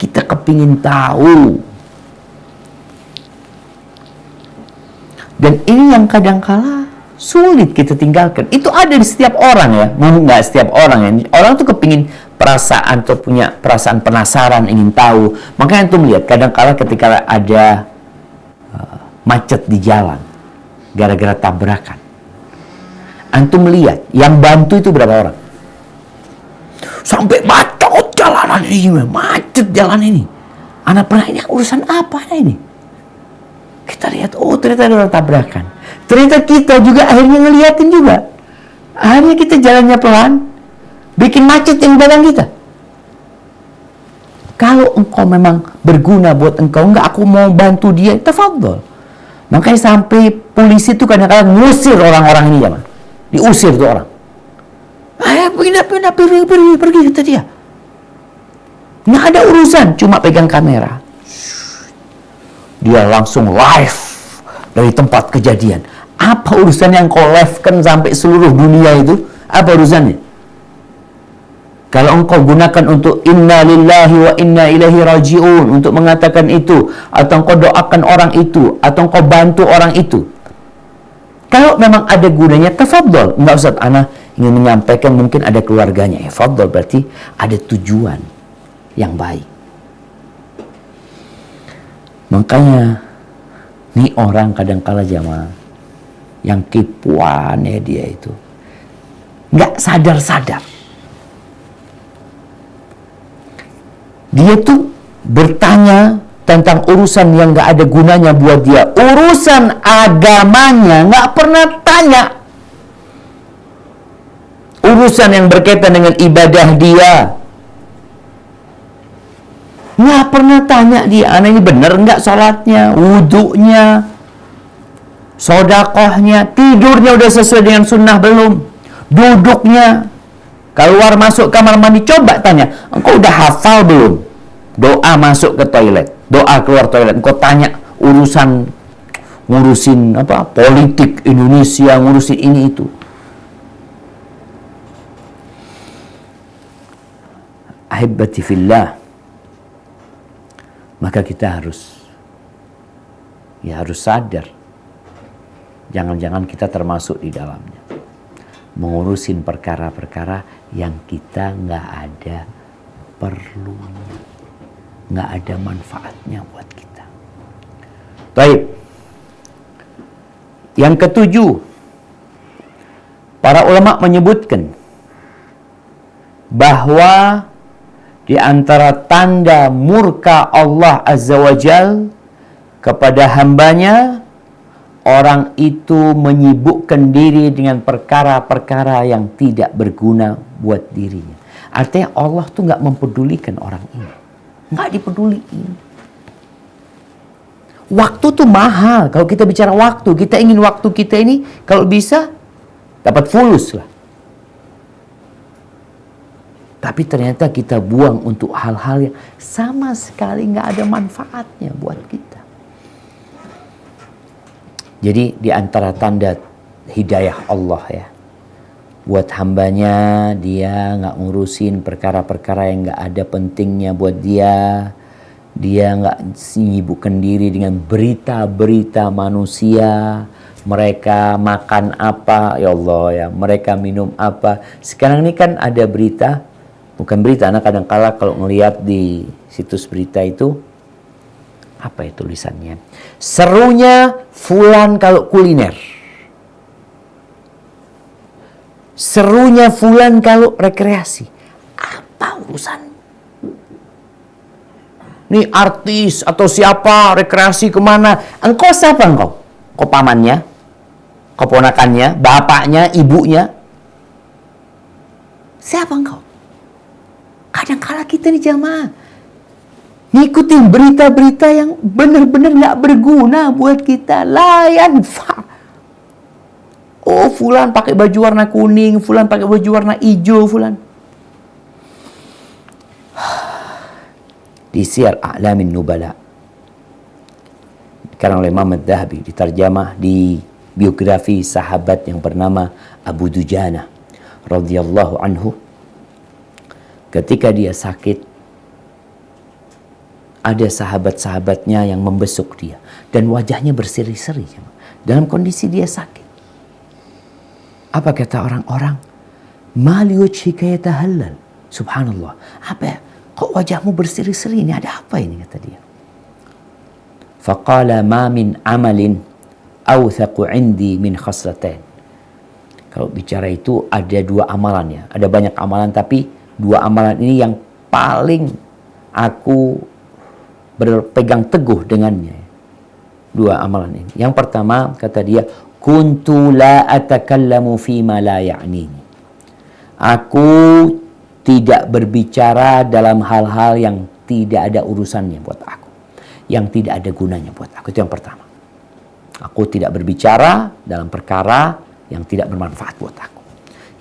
Kita kepingin tahu. Dan ini yang kadang-kala sulit kita tinggalkan. Itu ada di setiap orang ya. Mungkin nggak setiap orang ya. Orang tuh kepingin perasaan atau punya perasaan penasaran, ingin tahu. Makanya tuh melihat kadang-kala ketika ada macet di jalan gara-gara tabrakan, antum melihat yang bantu itu berapa orang? Sampai bacot jalanan ini, macet jalan ini. Anak pernah ini urusan apa ini? Kita lihat, oh ternyata ada orang tabrakan. Ternyata kita juga akhirnya ngeliatin juga. Akhirnya kita jalannya pelan, bikin macet yang belakang kita. Kalau engkau memang berguna buat engkau, enggak aku mau bantu dia, tafadhol. Makanya sampai polisi itu kadang-kadang ngusir orang-orang ini zaman. Diusir tuh orang. Ayo pindah, pergi kata dia. Nggak ada urusan, cuma pegang kamera. Dia langsung live dari tempat kejadian. Apa urusan yang kau live-kan sampai seluruh dunia itu? Apa urusannya? Kalau engkau gunakan untuk inna lillahi wa inna ilaihi raji'un, untuk mengatakan itu, atau engkau doakan orang itu, atau engkau bantu orang itu, kalau memang ada gunanya, tafadhol. Enggak usah, ana ingin menyampaikan mungkin ada keluarganya. Tafadhol, berarti ada tujuan yang baik. Makanya nih orang kadang-kala jamaah yang kipuan ya, dia itu nggak sadar-sadar. Dia tuh bertanya tentang urusan yang nggak ada gunanya buat dia. Urusan agamanya nggak pernah tanya. Urusan yang berkaitan dengan ibadah dia nggak pernah tanya dia, anak ini bener nggak sholatnya, wudhunya, sodakohnya, tidurnya udah sesuai dengan sunnah belum, duduknya, keluar masuk kamar mandi, coba tanya, engkau udah hafal belum doa masuk ke toilet, doa keluar toilet, engkau tanya urusan ngurusin apa politik Indonesia, ngurusin ini itu. Ahibati fillah, maka kita harus sadar, jangan-jangan kita termasuk di dalamnya, mengurusin perkara-perkara yang kita nggak ada perlunya, nggak ada manfaatnya buat kita. Baik, yang ketujuh, para ulama menyebutkan bahwa di antara tanda murka Allah Azza wa Jal kepada hambanya, orang itu menyibukkan diri dengan perkara-perkara yang tidak berguna buat dirinya. Artinya Allah tuh nggak mempedulikan orang ini. Nggak dipeduliin. Waktu tuh mahal. Kalau kita bicara waktu, kita ingin waktu kita ini kalau bisa dapat fulus lah. Tapi ternyata kita buang untuk hal-hal yang sama sekali nggak ada manfaatnya buat kita. Jadi di antara tanda hidayah Allah ya, buat hambanya, dia nggak ngurusin perkara-perkara yang nggak ada pentingnya buat dia. Dia nggak sibukkan diri dengan berita-berita manusia. Mereka makan apa, ya Allah ya, mereka minum apa. Sekarang ini kan ada berita, Bukan berita, anak kadang-kala kalau ngelihat di situs berita itu, apa ya tulisannya? Serunya fulan kalau kuliner. Serunya fulan kalau rekreasi. Apa urusan? Nih artis atau siapa rekreasi kemana? Engkau siapa engkau? Kau pamannya? Keponakannya? Bapaknya? Ibunya? Siapa engkau? Kadang-kala kita nih jamaah ngikutin berita-berita yang benar-benar nggak berguna buat kita. Layan, oh, fulan pakai baju warna kuning, fulan pakai baju warna hijau, fulan. Di Siyar A'lamin Nubala, dikarang oleh Imam Adz-Dzahabi, diterjemah di biografi sahabat yang bernama Abu Dujana radhiyallahu anhu. Ketika dia sakit, ada sahabat-sahabatnya yang membesuk dia dan wajahnya berseri-seri dalam kondisi dia sakit. Apa kata orang-orang? Ma li wajhika yatahallal. Subhanallah. Apa ya? Kok wajahmu berseri-seri ini? Ada apa ini? Kata dia. Faqala ma min amalin awthaqu indi min khaslatain. Kalau bicara itu ada dua amalannya. Ada banyak amalan, tapi dua amalan ini yang paling aku berpegang teguh dengannya. Dua amalan ini. Yang pertama, kata dia, kuntu la atakallamu fima la ya'nini. Aku tidak berbicara dalam hal-hal yang tidak ada urusannya buat aku, yang tidak ada gunanya buat aku. Itu yang pertama. Aku tidak berbicara dalam perkara yang tidak bermanfaat buat aku.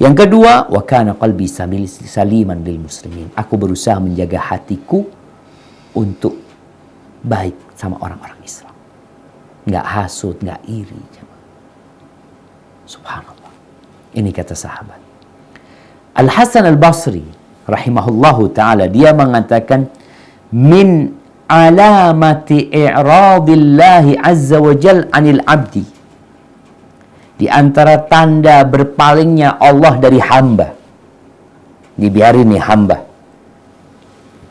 Yang kedua, wa kana qalbi saliman lil muslimin. Aku berusaha menjaga hatiku untuk baik sama orang-orang Islam. Nggak hasut, nggak iri. Subhanallah. Ini kata sahabat. Al-Hasan Al-Basri rahimahullahu ta'ala, dia mengatakan, min alamati i'radillahi azza wa jal anil abdi. Di antara tanda berpalingnya Allah dari hamba. Dibiarin nih hamba.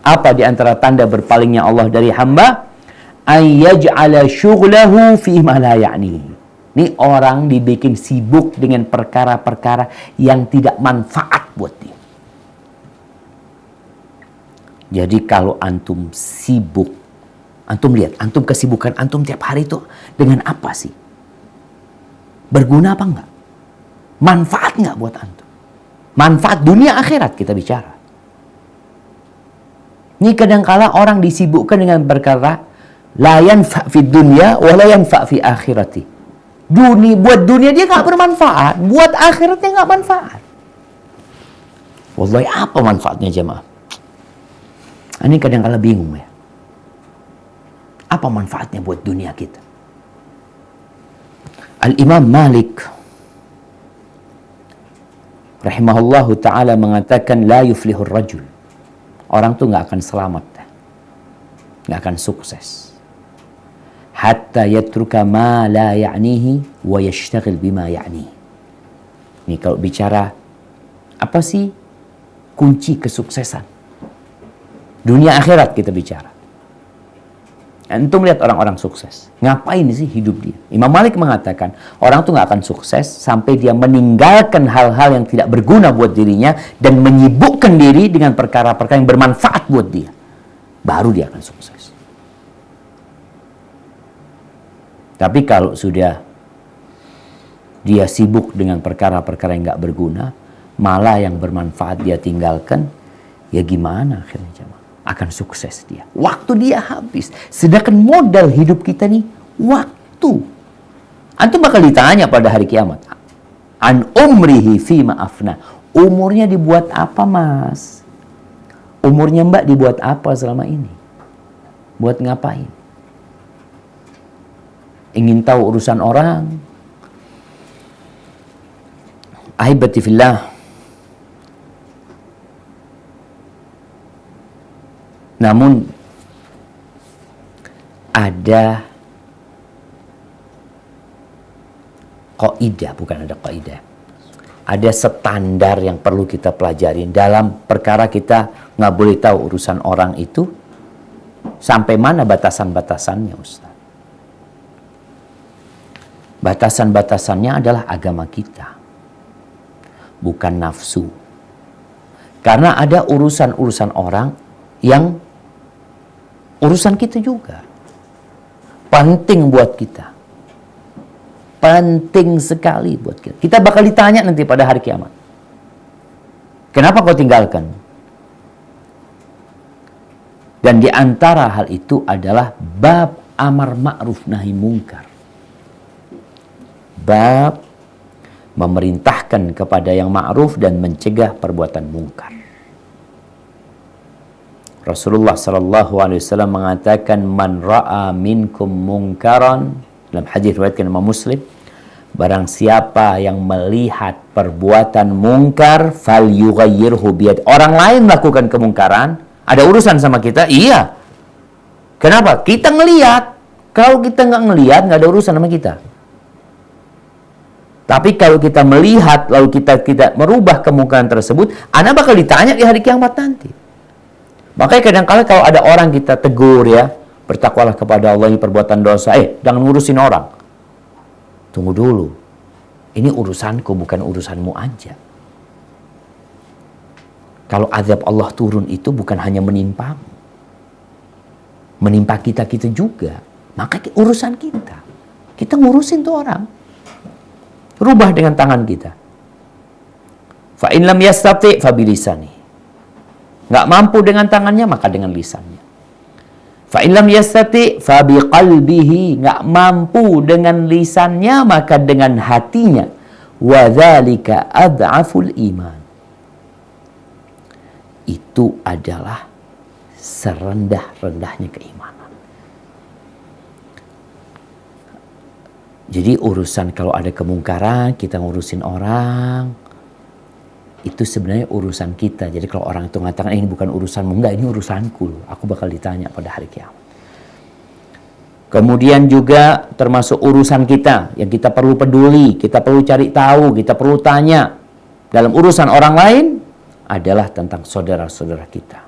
Apa di antara tanda berpalingnya Allah dari hamba? Ayyaj'ala syughlahu fi ma la ya'nihi. Ini orang dibikin sibuk dengan perkara-perkara yang tidak manfaat buat dia. Jadi kalau antum sibuk, antum lihat, antum kesibukan antum tiap hari itu dengan apa sih? Berguna apa enggak? Manfaat enggak buat antum? Manfaat dunia akhirat kita bicara. Ini kadangkala orang disibukkan dengan perkara la yanfa' fi dunya wa la yanfa' fi akhirati. Buat dunia dia enggak bermanfaat, buat akhiratnya enggak manfaat. Wallahi, apa manfaatnya jemaah? Ini kadangkala bingung ya. Apa manfaatnya buat dunia kita? Al-Imam Malik rahimahullahu ta'ala mengatakan, la yuflihur rajul. Orang tuh nggak akan selamat, nggak akan sukses, hatta yatruka ma la ya'nihi wa yashtaghil bima ya'nihi. Ini kalau bicara apa sih kunci kesuksesan dunia akhirat kita bicara. Antum lihat orang-orang sukses, ngapain sih hidup dia? Imam Malik mengatakan, orang tuh nggak akan sukses sampai dia meninggalkan hal-hal yang tidak berguna buat dirinya dan menyibukkan diri dengan perkara-perkara yang bermanfaat buat dia. Baru dia akan sukses. Tapi kalau sudah dia sibuk dengan perkara-perkara yang nggak berguna, malah yang bermanfaat dia tinggalkan, ya gimana akhirnya jemaah? Akan sukses dia. Waktu dia habis. Sedangkan modal hidup kita nih, waktu. Antum bakal ditanya pada hari kiamat. An umrihi fima afna. Umurnya dibuat apa, Mas? Umurnya Mbak dibuat apa selama ini? Buat ngapain? Ingin tahu urusan orang? Ahibati fillah. Namun ada kaidah, bukan ada kaidah. ada standar yang perlu kita pelajari. Dalam perkara kita nggak boleh tahu urusan orang itu sampai mana batasan-batasannya, Ustaz. Batasan-batasannya adalah agama kita, bukan nafsu. Karena ada urusan-urusan orang yang urusan kita juga. Penting buat kita. Penting sekali buat kita. Kita bakal ditanya nanti pada hari kiamat. Kenapa kau tinggalkan? Dan di antara hal itu adalah bab amar ma'ruf nahi mungkar. Bab memerintahkan kepada yang ma'ruf dan mencegah perbuatan mungkar. Rasulullah sallallahu alaihi wasallam mengatakan, man ra'a minkum mungkaran, dalam hadis riwayatkan Imam Muslim, barang siapa yang melihat perbuatan mungkar, falyughayyirhu biyad. Orang lain melakukan kemungkaran, ada urusan sama kita? Iya. Kenapa? Kita ngelihat. Kalau kita nggak ngelihat, nggak ada urusan sama kita. Tapi kalau kita melihat, lalu kita merubah kemungkaran tersebut, Anda bakal ditanya di hari kiamat nanti. Makanya kadang-kala kalau ada orang kita tegur ya, bertakwalah kepada Allah, ini perbuatan dosa. Jangan ngurusin orang. Tunggu dulu. Ini urusanku, bukan urusanmu aja. Kalau azab Allah turun itu bukan hanya menimpamu. Menimpa kita juga. Maka urusan kita. Kita ngurusin tuh orang. Rubah dengan tangan kita. Fa in lam yastati fa bilisani. Enggak mampu dengan tangannya, maka dengan lisannya. Fa in lam yastati fa biqalbihi. Enggak mampu dengan lisannya, maka dengan hatinya. Wa dzalika ad'aful iman. Itu adalah serendah-rendahnya keimanan. Jadi urusan kalau ada kemungkaran, kita ngurusin orang, itu sebenarnya urusan kita. Jadi kalau orang itu mengatakan, ini bukan urusanmu, enggak, ini urusanku. Aku bakal ditanya pada hari kiamat. Kemudian juga termasuk urusan kita, yang kita perlu peduli, kita perlu cari tahu, kita perlu tanya. Dalam urusan orang lain, adalah tentang saudara-saudara kita.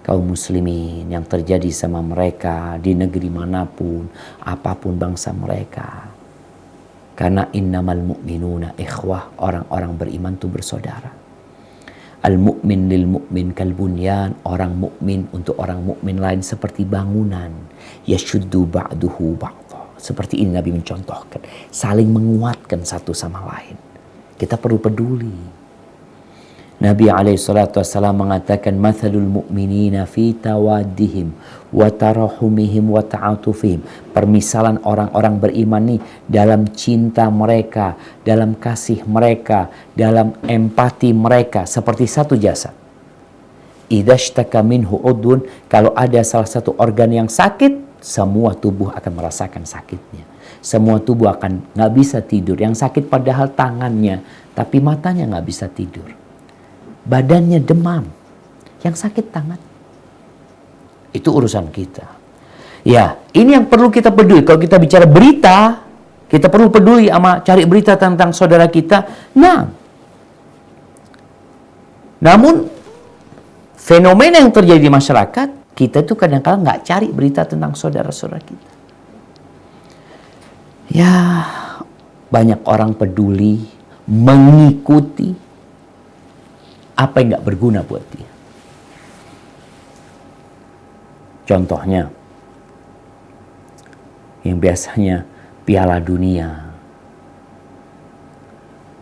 Kaum muslimin yang terjadi sama mereka di negeri manapun, apapun bangsa mereka. Karena innamal mu'minuna ikhwah, orang-orang beriman itu bersaudara. Al-mu'min lil mu'min kal bunyan, orang mukmin untuk orang mukmin lain seperti bangunan. Yashuddu ba'duhu ba'dha. Seperti ini Nabi mencontohkan, saling menguatkan satu sama lain. Kita perlu peduli. Nabi SAW mengatakan, mathalul mu'minina fi tawaddihim wa tarahumihim wa ta'atufihim. Permisalan orang-orang beriman nih dalam cinta mereka, dalam kasih mereka, dalam empati mereka seperti satu jasad. Idza ishtaka minhu udhun, kalau ada salah satu organ yang sakit, semua tubuh akan merasakan sakitnya. Semua tubuh akan nggak bisa tidur. Yang sakit padahal tangannya, tapi matanya nggak bisa tidur. Badannya demam, yang sakit tangan. Itu urusan kita. Ya, ini yang perlu kita peduli. Kalau kita bicara berita, kita perlu peduli sama cari berita tentang saudara kita. Nah, namun fenomena yang terjadi di masyarakat, kita tuh kadang-kadang nggak cari berita tentang saudara-saudara kita. Ya, banyak orang peduli, mengikuti apa yang nggak berguna buat dia. Contohnya, yang biasanya Piala Dunia.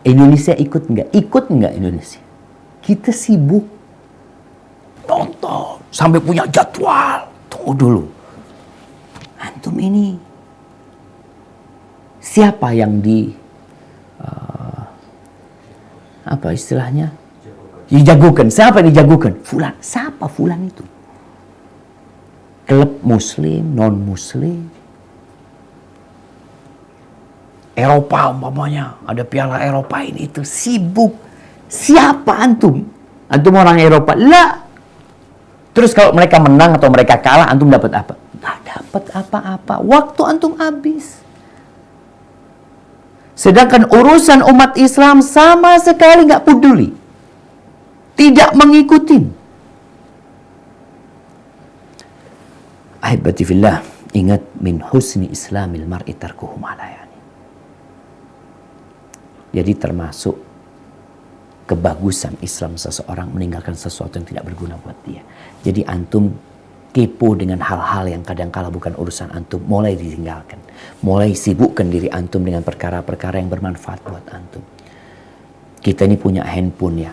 Indonesia ikut nggak? Ikut nggak Indonesia? Kita sibuk nonton sampai punya jadwal. Tunggu dulu. Antum ini siapa yang apa istilahnya? Dijagokan. Siapa yang dijagokan? Fulan. Siapa Fulan itu? Klub muslim, non-muslim. Eropa umpamanya. Ada Piala Eropa ini itu. Sibuk. Siapa antum? Antum orang Eropa? Lah. Terus kalau mereka menang atau mereka kalah, antum dapat apa? Nggak dapat apa-apa. Waktu antum habis. Sedangkan urusan umat Islam sama sekali nggak peduli. Tidak mengikuti. Ahibati fillah, ingat min husni islamil mar'i tarkuhu ma la yani. Jadi termasuk kebagusan Islam seseorang meninggalkan sesuatu yang tidak berguna buat dia. Jadi antum kepo dengan hal-hal yang kadang-kala bukan urusan antum, mulai ditinggalkan. Mulai sibukkan diri antum dengan perkara-perkara yang bermanfaat buat antum. Kita ini punya handphone ya.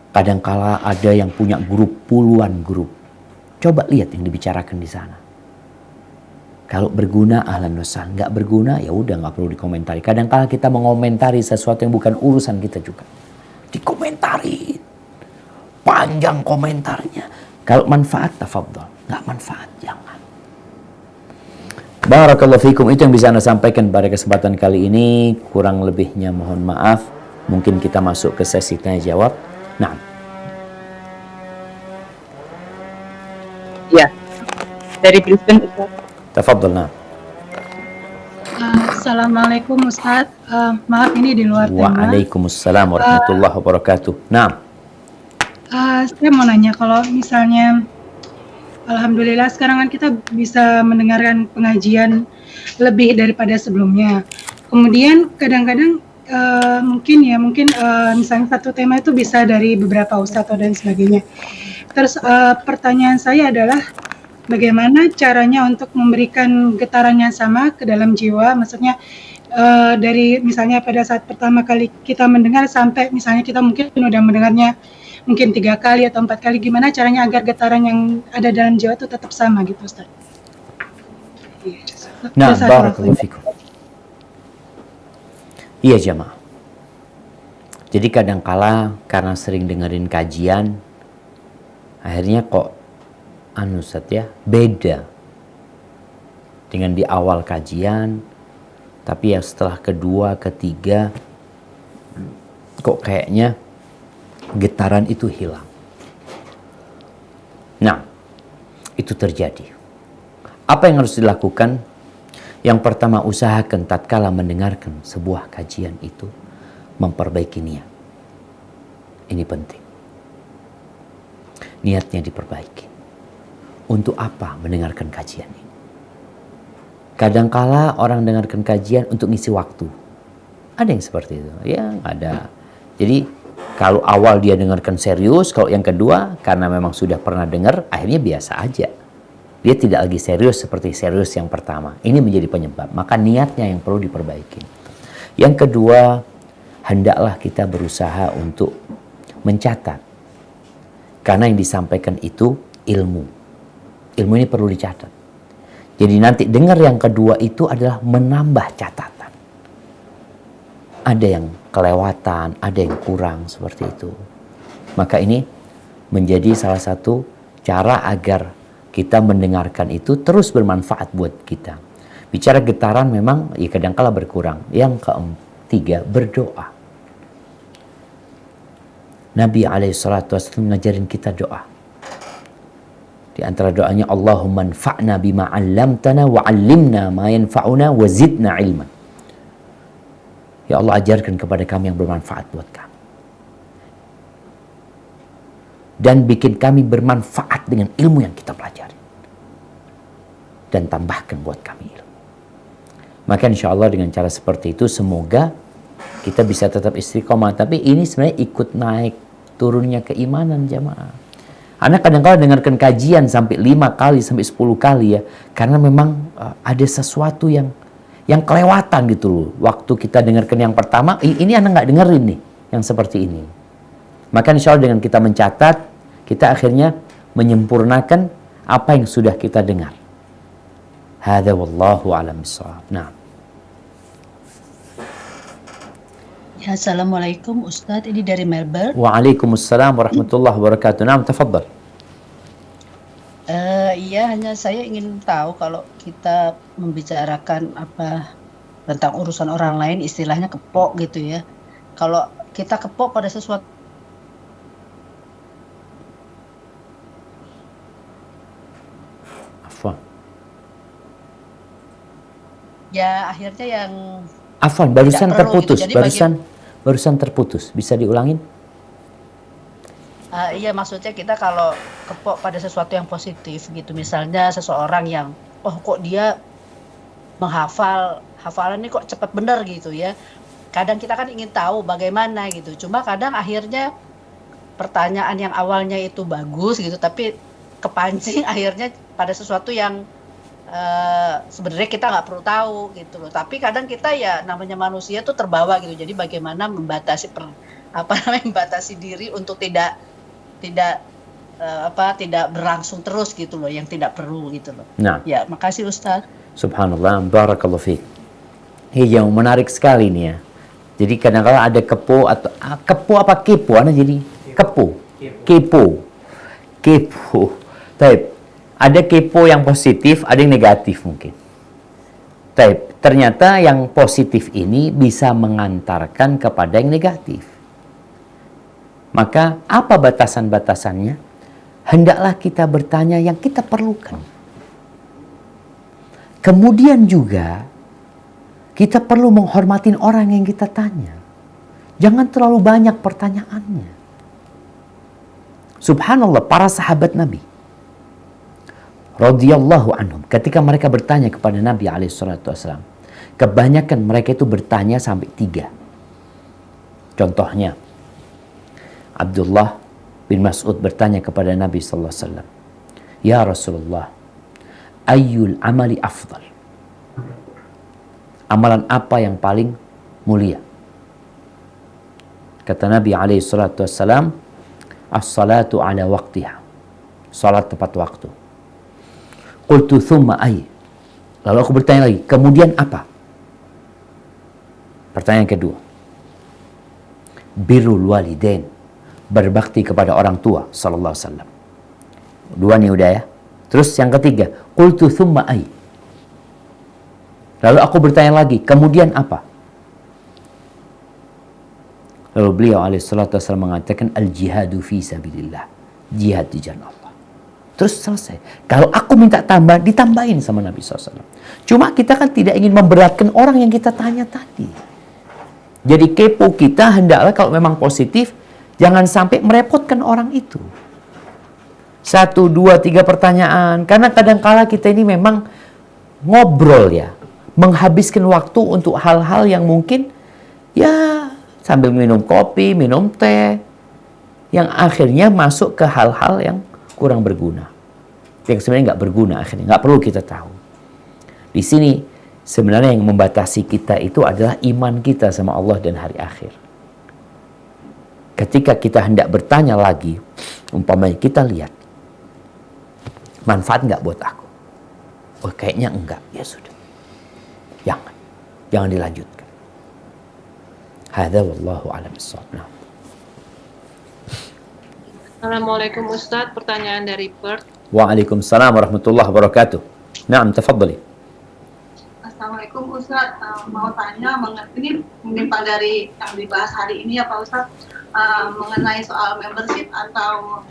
Kadang-kala ada yang punya grup, puluhan grup. Coba lihat yang dibicarakan di sana. Kalau berguna ahlan wa sahlan, nggak berguna ya udah nggak perlu dikomentari. Kadang-kala kita mengomentari sesuatu yang bukan urusan kita juga. Dikomentari. Panjang komentarnya. Kalau manfaat, tafadhol. Nggak manfaat, jangan. Barakallahu fikum. Itu yang bisa Anda sampaikan pada kesempatan kali ini. Kurang lebihnya mohon maaf. Mungkin kita masuk ke sesi tanya jawab. Nah. Ya, dari Brisbane Ustaz. Tafadhol, nah. Assalamualaikum Ustaz. Maaf ini di luar tema. Waalaikumsalam warahmatullahi wabarakatuh. Nah. Saya mau nanya, kalau misalnya alhamdulillah sekarang kan kita bisa mendengarkan pengajian lebih daripada sebelumnya. Kemudian kadang-kadang mungkin misalnya satu tema itu bisa dari beberapa ustadz dan sebagainya. Terus pertanyaan saya adalah bagaimana caranya untuk memberikan getaran yang sama ke dalam jiwa, maksudnya dari misalnya pada saat pertama kali kita mendengar sampai misalnya kita mungkin sudah mendengarnya mungkin 3 kali atau 4 kali, gimana caranya agar getaran yang ada dalam jiwa itu tetap sama gitu Ustaz? Nah, barakallahu fikum. Iya jamaah. Jadi kadangkala karena sering dengerin kajian, akhirnya kok Ustaz ya, beda dengan di awal kajian, tapi ya setelah kedua, ketiga, kok kayaknya getaran itu hilang. Nah, itu terjadi. Apa yang harus dilakukan? Yang pertama, usahakan tatkala mendengarkan sebuah kajian itu, memperbaiki niat. Ini penting. Niatnya diperbaiki. Untuk apa mendengarkan kajian ini? Kadangkala orang dengarkan kajian untuk ngisi waktu. Ada yang seperti itu. Ya, ada. Jadi, kalau awal dia dengarkan serius, kalau yang kedua karena memang sudah pernah dengar, akhirnya biasa aja. Dia tidak lagi serius seperti serius yang pertama. Ini menjadi penyebab. Maka niatnya yang perlu diperbaiki. Yang kedua, hendaklah kita berusaha untuk mencatat. Karena yang disampaikan itu ilmu. Ilmu ini perlu dicatat. Jadi nanti dengar yang kedua itu adalah menambah catatan. Ada yang kelewatan, ada yang kurang seperti itu. Maka ini menjadi salah satu cara agar kita mendengarkan itu terus bermanfaat buat kita. Bicara getaran memang ya kadang-kala berkurang. Yang ketiga, berdoa. Nabi alaihissalatu wassalam ngajarin kita doa. Di antara doanya, Allahumma anfa'na bima 'allamtana wa 'allimna ma yanfa'una wa zidna ilman. Ya Allah, ajarkan kepada kami yang bermanfaat buat kami. Dan bikin kami bermanfaat dengan ilmu yang kita pelajari. Dan tambahkan buat kami ilmu. Maka insya Allah dengan cara seperti itu, semoga kita bisa tetap istiqomah. Tapi ini sebenarnya ikut naik turunnya keimanan jamaah. Anak kadang-kadang dengarkan kajian sampai 5 kali, sampai 10 kali ya. Karena memang ada sesuatu yang kelewatan gitu loh. Waktu kita dengarkan yang pertama, ini anak nggak dengerin nih, yang seperti ini. Maka insya Allah dengan kita mencatat, kita akhirnya menyempurnakan apa yang sudah kita dengar. Hadza wallahu a'lam bishawab. Nah. Ya, Assalamualaikum Ustadz, ini dari Melbourne. Waalaikumsalam warahmatullahi wabarakatuh. Nah, tafadhal. Iya, hanya saya ingin tahu kalau kita membicarakan apa tentang urusan orang lain, istilahnya kepok gitu ya. Kalau kita kepok pada sesuatu, Afwan. ya akhirnya yang Afwan, barusan Tidak perlu gitu. terputus. Jadi Barusan terputus. Bisa diulangin? Iya, maksudnya kita kalau kepok pada sesuatu yang positif gitu, misalnya seseorang yang kok dia hafalannya kok cepat benar gitu ya. Kadang kita kan ingin tahu bagaimana gitu. Cuma kadang akhirnya pertanyaan yang awalnya itu bagus gitu, tapi kepancing akhirnya pada sesuatu yang sebenarnya kita nggak perlu tahu gitu loh. Tapi kadang kita ya namanya manusia tuh terbawa gitu. Jadi bagaimana membatasi diri untuk tidak berlangsung terus gitu loh, yang tidak perlu gitu loh. Nah, Ya, makasih Ustaz. subhanallah, barakallahu fiik. Yang menarik sekali nih ya. Jadi kadang-kadang ada kepo atau kepo apa kepo? Ana jadi kepo. Taib. Ada kepo yang positif, ada yang negatif mungkin. Taib. Ternyata yang positif ini bisa mengantarkan kepada yang negatif. Maka apa batasan-batasannya? Hendaklah kita bertanya yang kita perlukan. Kemudian juga kita perlu menghormatin orang yang kita tanya. Jangan terlalu banyak pertanyaannya. Subhanallah, para sahabat Nabi radhiyallahu anhum, ketika mereka bertanya kepada Nabi SAW, kebanyakan mereka itu bertanya sampai 3. Contohnya, Abdullah bin Mas'ud bertanya kepada Nabi SAW, "Ya Rasulullah, ayyul amali afdal?" Amalan apa yang paling mulia? Kata Nabi SAW, "As-salatu ala waqtiha." Salat tepat waktu. Qultu thumma ay. Lalu aku bertanya lagi, kemudian apa? Pertanyaan kedua. Birrul walidain. Berbakti kepada orang tua, sallallahu alaihi wasallam. 2 nih udah ya. Terus yang ketiga, qultu thumma ay. Lalu aku bertanya lagi, kemudian apa? Lalu beliau alaihi salatu wasallam mengatakan, al-jihadu fi sabilillah. Jihad di jalan Allah. Terus selesai. Kalau aku minta tambah, ditambahin sama Nabi SAW. Cuma kita kan tidak ingin memberatkan orang yang kita tanya tadi. Jadi kepo kita hendaklah kalau memang positif, jangan sampai merepotkan orang itu. 1, 2, 3 pertanyaan. Karena kadang-kala kita ini memang ngobrol ya. Menghabiskan waktu untuk hal-hal yang mungkin ya sambil minum kopi, minum teh. Yang akhirnya masuk ke hal-hal yang kurang berguna. Yang sebenarnya nggak berguna akhirnya. Nggak perlu kita tahu. Di sini sebenarnya yang membatasi kita itu adalah iman kita sama Allah dan hari akhir. Ketika kita hendak bertanya lagi, umpamanya kita lihat, manfaat nggak buat aku? Oh kayaknya enggak. Ya sudah. Jangan dilanjutkan. Hadza wallahu a'lam bissawab. Assalamualaikum Ustadz, pertanyaan dari Perth. Waalaikumsalam warahmatullahi wabarakatuh. Naam, tafadhali. Assalamualaikum Ustadz, mau tanya ini menyimpang dari yang dibahas hari ini ya Pak Ustadz, mengenai soal membership atau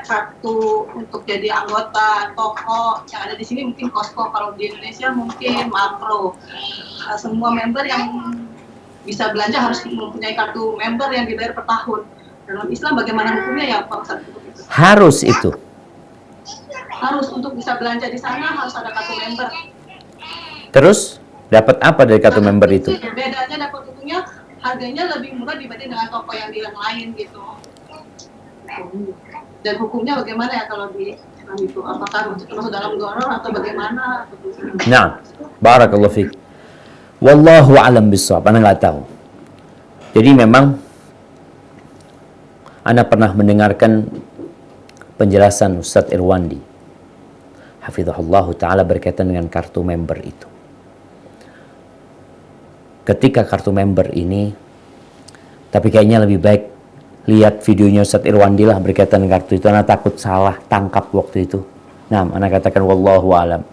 kartu untuk jadi anggota toko yang ada di sini, mungkin Costco, kalau di Indonesia mungkin Makro. Semua member yang bisa belanja harus mempunyai kartu member yang dibayar per tahun. Dalam Islam bagaimana hukumnya ya Pak Ustadz untuk itu? Harus itu. Harus untuk bisa belanja di sana harus ada kartu member. Terus dapat apa dari kartu member itu? Bedanya dapat itunya harganya lebih murah dibanding dengan toko yang di yang lain gitu. Dan hukumnya bagaimana ya kalau di Islam itu? Apakah masuk dalam gharar atau bagaimana? Nah, barakallahu fiik. Wallahu a'lam bissawab. Ana nggak tahu. Jadi memang Ana pernah mendengarkan penjelasan Ustadz Irwandi hafizahullah ta'ala berkaitan dengan kartu member itu. Ketika kartu member ini, tapi kayaknya lebih baik lihat videonya Ustadz Irwandi lah berkaitan dengan kartu itu. Ana takut salah tangkap waktu itu. Nah, Ana katakan wallahu alam.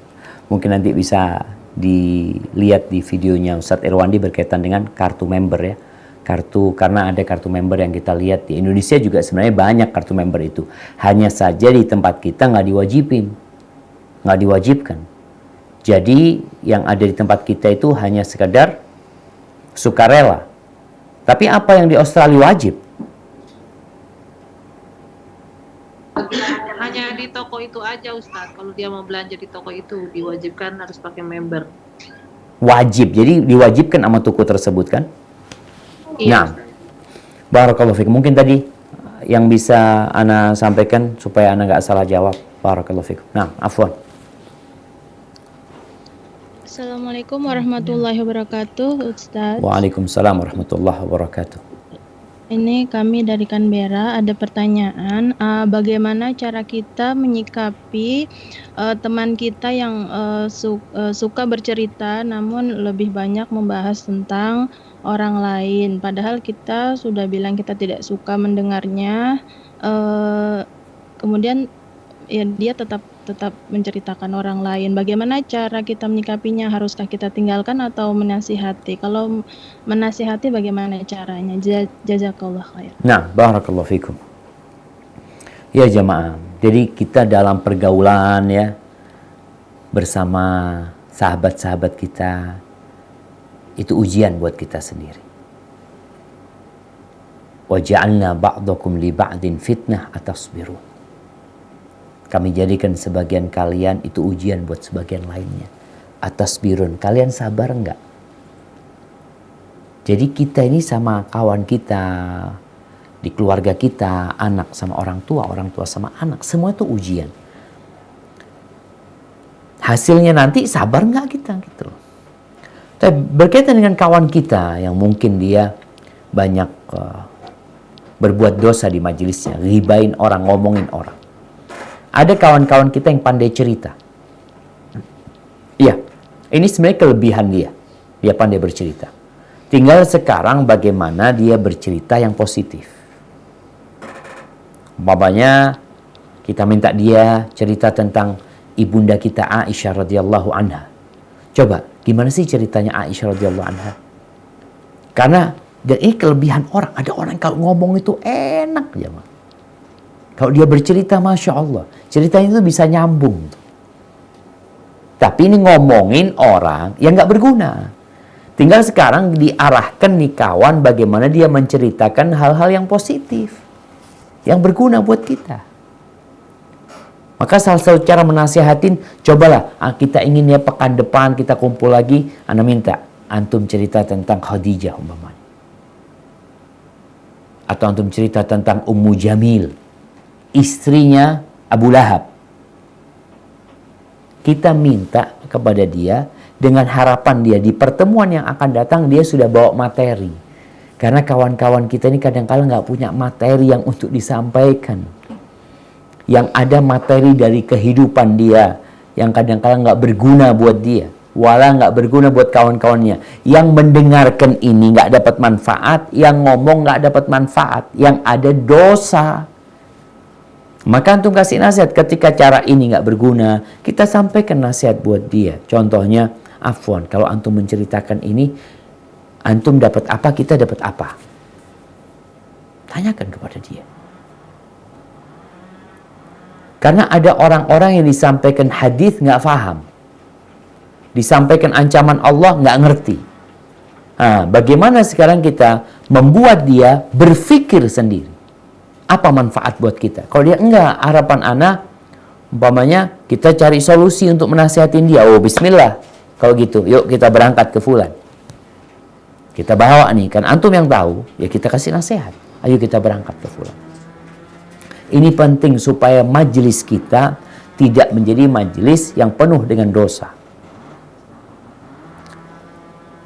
Mungkin nanti bisa dilihat di videonya Ustadz Irwandi berkaitan dengan kartu member ya. Karena ada kartu member yang kita lihat di Indonesia juga sebenarnya banyak kartu member itu. Hanya saja di tempat kita nggak diwajibkan. Jadi yang ada di tempat kita itu hanya sekedar sukarela. Tapi apa yang di Australia wajib? Hanya di toko itu aja Ustadz. Kalau dia mau belanja di toko itu diwajibkan harus pakai member. Wajib. Jadi diwajibkan sama toko tersebut kan? Iya. Nah, barakallahu fikum. Mungkin tadi yang bisa ana sampaikan supaya ana nggak salah jawab. Barakallahu fikum. Nah, afwan. Assalamualaikum warahmatullahi wabarakatuh, Ustadz. Waalaikumsalam warahmatullahi wabarakatuh. Ini kami dari Canberra, ada pertanyaan, bagaimana cara kita menyikapi teman kita yang suka bercerita namun lebih banyak membahas tentang orang lain, padahal kita sudah bilang kita tidak suka mendengarnya, kemudian ya dia tetap menceritakan orang lain. Bagaimana cara kita menyikapinya? Haruskah kita tinggalkan atau menasihati? Kalau menasihati bagaimana caranya? Jazakallah khair. Nah, barakallahu fikum. Ya jamaah, jadi kita dalam pergaulan ya bersama sahabat-sahabat kita, itu ujian buat kita sendiri. Wa ja'alna ba'dakum li ba'din fitnah atasbirun. Kami jadikan sebagian kalian itu ujian buat sebagian lainnya. Atasbirun, kalian sabar enggak? Jadi kita ini sama kawan kita, di keluarga kita, anak sama orang tua sama anak, semua itu ujian. Hasilnya nanti sabar enggak kita gitu. Tapi berkaitan dengan kawan kita yang mungkin dia banyak berbuat dosa di majelisnya, ghibain orang, ngomongin orang. Ada kawan-kawan kita yang pandai cerita. Iya, ini sebenarnya kelebihan dia. Dia pandai bercerita. Tinggal sekarang bagaimana dia bercerita yang positif. Umpamanya kita minta dia cerita tentang ibunda kita Aisyah radhiyallahu anha. Coba, gimana sih ceritanya Aisyah radhiyallahu anha? Karena dan ini kelebihan orang. Ada orang kalau ngomong itu enak ya, Mas. Kalau dia bercerita, Masya Allah, ceritanya itu bisa nyambung. Tapi ini ngomongin orang yang nggak berguna. Tinggal sekarang diarahkan nih kawan bagaimana dia menceritakan hal-hal yang positif. Yang berguna buat kita. Maka salah satu cara menasihatin, cobalah kita ingin ya pekan depan kita kumpul lagi, Anda minta antum cerita tentang Khadijah umpamanya. Atau antum cerita tentang Ummu Jamil, istrinya Abu Lahab. Kita minta kepada dia dengan harapan dia di pertemuan yang akan datang dia sudah bawa materi. Karena kawan-kawan kita ini kadang-kadang nggak punya materi yang untuk disampaikan. Yang ada materi dari kehidupan dia yang kadang-kadang nggak berguna buat dia. Walau nggak berguna buat kawan-kawannya. Yang mendengarkan ini nggak dapat manfaat, yang ngomong nggak dapat manfaat, yang ada dosa. Maka antum kasih nasihat ketika cara ini nggak berguna, kita sampaikan nasihat buat dia. Contohnya, afwan, kalau antum menceritakan ini, antum dapat apa, kita dapat apa? Tanyakan kepada dia. Karena ada orang-orang yang disampaikan hadis nggak faham, disampaikan ancaman Allah nggak ngerti. Nah, bagaimana sekarang kita membuat dia berpikir sendiri? Apa manfaat buat kita? Kalau dia enggak, harapan anak, umpamanya kita cari solusi untuk menasihatin dia. Oh bismillah, kalau gitu yuk kita berangkat ke fulan. Kita bawa nih, kan antum yang tahu, ya kita kasih nasihat. Ayo kita berangkat ke fulan. Ini penting supaya majelis kita tidak menjadi majelis yang penuh dengan dosa.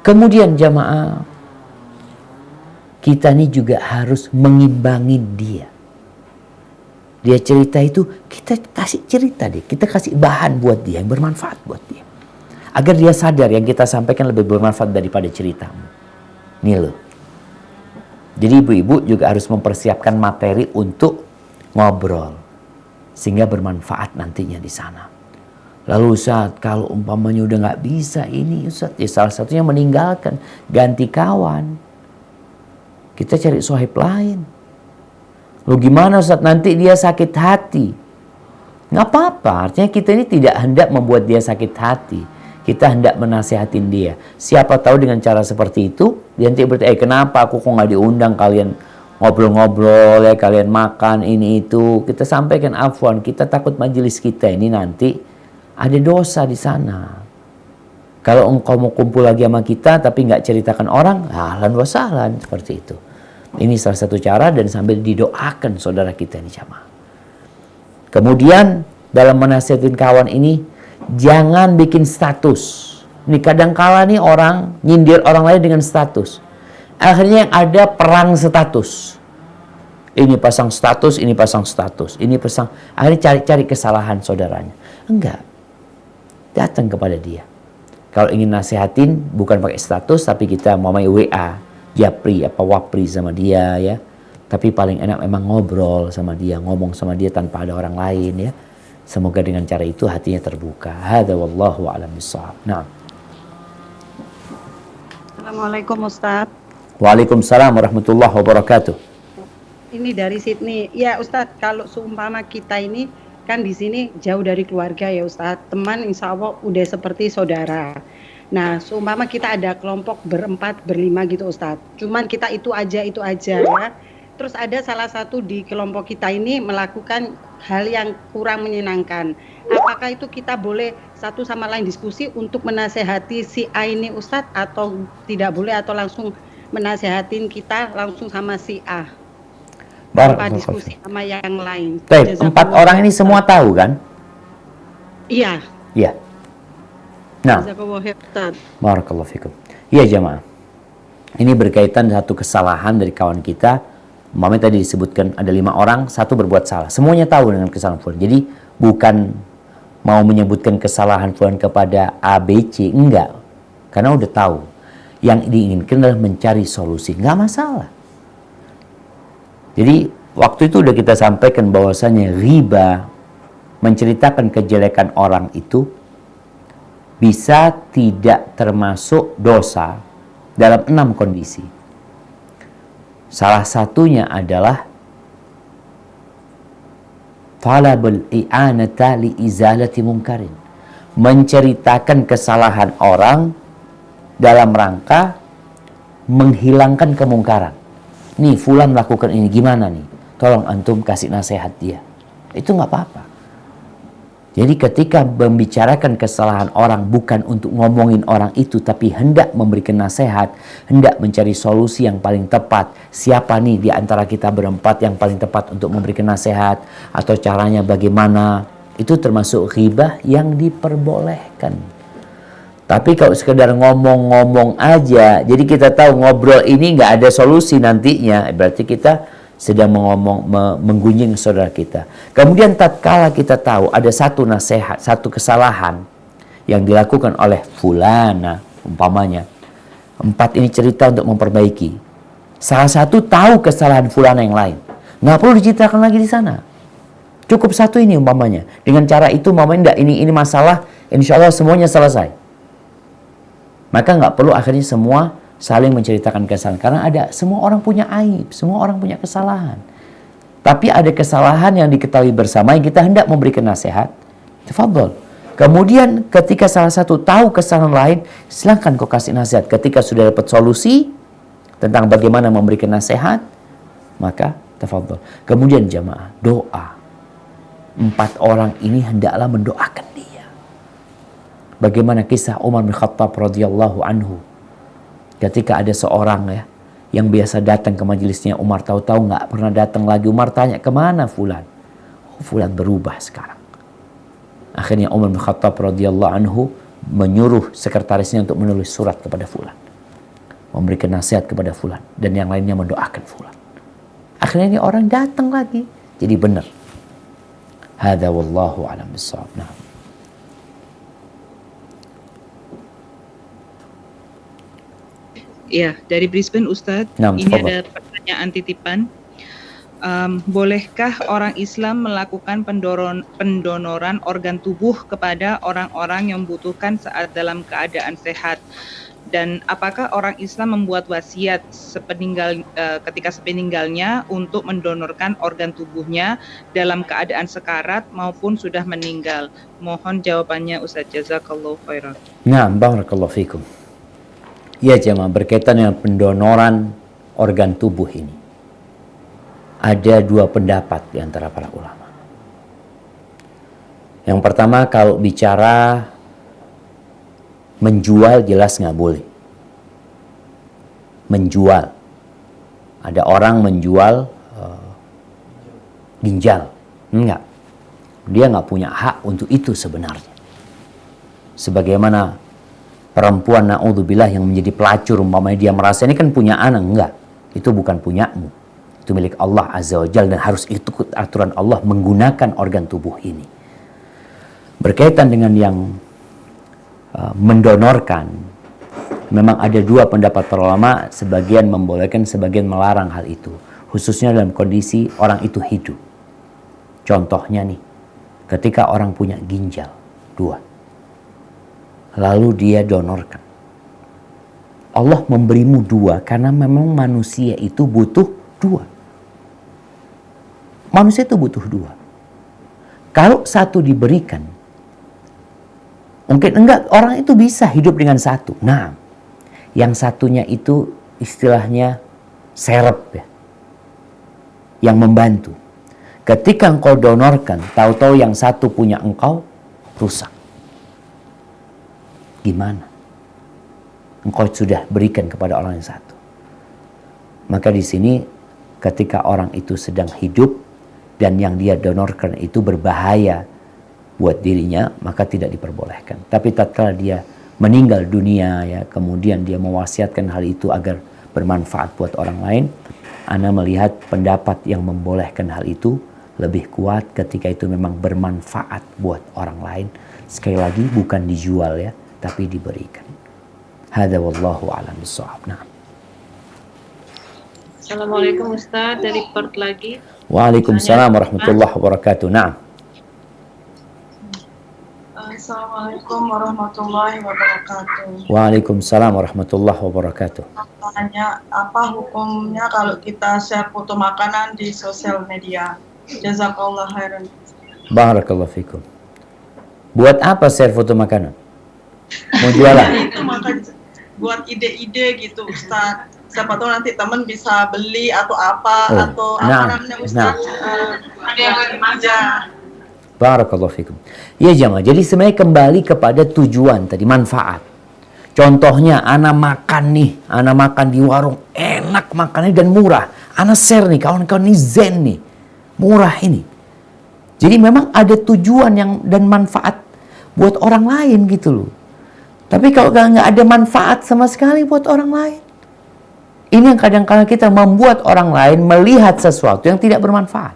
Kemudian jamaah, kita ini juga harus mengimbangi dia. Dia cerita itu, kita kasih cerita deh. Kita kasih bahan buat dia, yang bermanfaat buat dia. Agar dia sadar yang kita sampaikan lebih bermanfaat daripada ceritamu. Nih loh. Jadi ibu-ibu juga harus mempersiapkan materi untuk ngobrol. Sehingga bermanfaat nantinya di sana. Lalu Ustaz, kalau umpamanya udah nggak bisa ini Ustaz, ya salah satunya meninggalkan, ganti kawan. Kita cari sohib lain. Lu gimana Ustaz? Nanti dia sakit hati. Nggak apa-apa. Artinya kita ini tidak hendak membuat dia sakit hati. Kita hendak menasihatin dia. Siapa tahu dengan cara seperti itu, dia nanti bertanya, kenapa aku kok nggak diundang, kalian ngobrol-ngobrol ya, kalian makan ini itu. Kita sampaikan, afwan, kita takut majelis kita ini nanti ada dosa di sana. Kalau engkau mau kumpul lagi sama kita tapi nggak ceritakan orang, ahlan wa sahlan, seperti itu. Ini salah satu cara, dan sambil didoakan saudara kita ini jamaah. Kemudian dalam menasihatin kawan ini, jangan bikin status. Ini kadang-kala nih orang nyindir orang lain dengan status. Akhirnya yang ada perang status. Ini pasang status, ini pasang status, ini pasang. Akhirnya cari-cari kesalahan saudaranya. Enggak. Datang kepada dia. Kalau ingin nasihatin, bukan pakai status, tapi kita mau main WA, japri, wapri sama dia ya. Tapi paling enak memang ngobrol sama dia, ngomong sama dia tanpa ada orang lain ya. Semoga dengan cara itu hatinya terbuka. Hadza wallahu a'lam bishawab. Nah. Assalamualaikum Ustadz. Waalaikumsalam warahmatullahi wabarakatuh. Ini dari Sydney. Ya Ustadz, kalau seumpama kita ini kan di sini jauh dari keluarga ya Ustadz. Teman insya Allah udah seperti saudara. Nah, seumpama kita ada kelompok berempat, berlima gitu Ustadz. Cuman kita itu aja ya. Terus ada salah satu di kelompok kita ini melakukan hal yang kurang menyenangkan. Apakah itu kita boleh satu sama lain diskusi untuk menasehati si A ini Ustadz, atau tidak boleh, atau langsung menasehatin kita langsung sama si A? Tanpa diskusi sama yang lain. Baik, 4 orang ini semua tahu kan? Iya. Iya. Nah, barakallahu fikum. Iya jamaah. Ini berkaitan satu kesalahan dari kawan kita. Umpamanya tadi disebutkan ada 5 orang, satu berbuat salah. Semuanya tahu dengan kesalahan fulan. Jadi bukan mau menyebutkan kesalahan fulan kepada A, B, C, enggak. Karena udah tahu. Yang diinginkan adalah mencari solusi. Enggak masalah. Jadi waktu itu udah kita sampaikan bahwasanya riba, menceritakan kejelekan orang itu bisa tidak termasuk dosa dalam 6 kondisi. Salah satunya adalah talabul i'anata li izalati munkarin. Menceritakan kesalahan orang dalam rangka menghilangkan kemungkaran. Nih, fulan melakukan ini, gimana nih? Tolong antum kasih nasihat dia. Itu nggak apa-apa. Jadi ketika membicarakan kesalahan orang bukan untuk ngomongin orang itu, tapi hendak memberikan nasihat, hendak mencari solusi yang paling tepat. Siapa nih di antara kita berempat yang paling tepat untuk memberikan nasihat, atau caranya bagaimana? Itu termasuk ghibah yang diperbolehkan. Tapi kalau sekedar ngomong-ngomong aja, jadi kita tahu ngobrol ini nggak ada solusi nantinya, berarti kita sedang menggunjing saudara kita. Kemudian tatkala kita tahu ada satu nasihat, satu kesalahan yang dilakukan oleh fulana, umpamanya 4 ini cerita untuk memperbaiki. Salah satu tahu kesalahan fulana yang lain, nggak perlu diceritakan lagi di sana. Cukup satu ini umpamanya. Dengan cara itu umpamanya ini masalah, insya Allah semuanya selesai. Maka nggak perlu akhirnya semua saling menceritakan kesalahan. Karena semua orang punya aib, semua orang punya kesalahan. Tapi ada kesalahan yang diketahui bersama yang kita hendak memberikan nasihat. Tafadhol. Kemudian ketika salah satu tahu kesalahan lain, silahkan kau kasih nasihat. Ketika sudah dapat solusi tentang bagaimana memberikan nasihat, maka tafadhol. Kemudian jamaah, doa. 4 orang ini hendaklah mendoakan dia. Bagaimana kisah Umar bin Khattab radhiyallahu anhu. Ketika ada seorang ya yang biasa datang ke majelisnya Umar, tahu-tahu nggak pernah datang lagi. Umar tanya, kemana fulan? Oh, fulan berubah sekarang. Akhirnya Umar bin Khattab radhiyallahu anhu menyuruh sekretarisnya untuk menulis surat kepada fulan, memberikan nasihat kepada fulan, dan yang lainnya mendoakan fulan. Akhirnya ini orang datang lagi. Jadi benar. Hadza wallahu a'lam bishawab. Nah. Ya, dari Brisbane Ustadz, ini ada pertanyaan titipan. Bolehkah orang Islam melakukan pendonoran organ tubuh kepada orang-orang yang membutuhkan saat dalam keadaan sehat? Dan apakah orang Islam membuat wasiat ketika sepeninggalnya untuk mendonorkan organ tubuhnya dalam keadaan sekarat maupun sudah meninggal? Mohon jawabannya Ustaz. Jazakallahu khairan. Nah, barakallahu fikum. Ya jemaah, berkaitan dengan pendonoran organ tubuh ini, ada dua pendapat di antara para ulama. Yang pertama, kalau bicara menjual jelas nggak boleh. Menjual. Ada orang menjual ginjal. Enggak. Dia nggak punya hak untuk itu sebenarnya. Sebagaimana perempuan na'udzubillah yang menjadi pelacur, umpamanya dia merasa ini kan punya anak. Enggak. Itu bukan punyamu. Itu milik Allah Azza wa Jalla dan harus ikut aturan Allah menggunakan organ tubuh ini. Berkaitan dengan yang mendonorkan, memang ada dua pendapat para ulama, sebagian membolehkan, sebagian melarang hal itu, khususnya dalam kondisi orang itu hidup. Contohnya nih, ketika orang punya ginjal 2, lalu dia donorkan, Allah memberimu 2 karena memang manusia itu butuh 2. Manusia itu butuh 2. Kalau 1 diberikan, mungkin enggak, orang itu bisa hidup dengan 1. Nah, yang satunya itu istilahnya serep ya, yang membantu. Ketika engkau donorkan, tahu-tahu yang 1 punya engkau, rusak. Gimana? Engkau sudah berikan kepada orang yang 1. Maka di sini ketika orang itu sedang hidup dan yang dia donorkan itu berbahaya buat dirinya, maka tidak diperbolehkan. Tapi tatkala dia meninggal dunia ya, kemudian dia mewasiatkan hal itu agar bermanfaat buat orang lain, ana melihat pendapat yang membolehkan hal itu lebih kuat ketika itu memang bermanfaat buat orang lain. Sekali lagi bukan dijual ya, tapi diberikan. Hada wallahu a'lam bissawab. Nah. Assalamualaikum Ustaz, dari Perth lagi. Waalaikumsalam warahmatullahi wabarakatuh. Nah. Assalamualaikum warahmatullahi wabarakatuh. Waalaikumsalam warahmatullahi wabarakatuh. Tanya, apa hukumnya kalau kita share foto makanan di sosial media? Jazakallah khairan. Barakallahu fikum. Buat apa share foto makanan? Mau jualan? Itu maka buat ide-ide gitu Ustaz. Siapa tahu nanti teman bisa beli atau apa, atau apa namanya Ustaz. Ada yang lagi manja. Barakallahu fikum. Ya jemaah, jadi sebenarnya kembali kepada tujuan tadi, manfaat. Contohnya, ana makan di warung, enak makannya dan murah. Ana share nih, kawan-kawan ini zen nih, murah ini. Jadi memang ada tujuan yang dan manfaat buat orang lain gitu loh. Tapi kalau nggak ada manfaat sama sekali buat orang lain, ini yang kadang-kadang kita membuat orang lain melihat sesuatu yang tidak bermanfaat.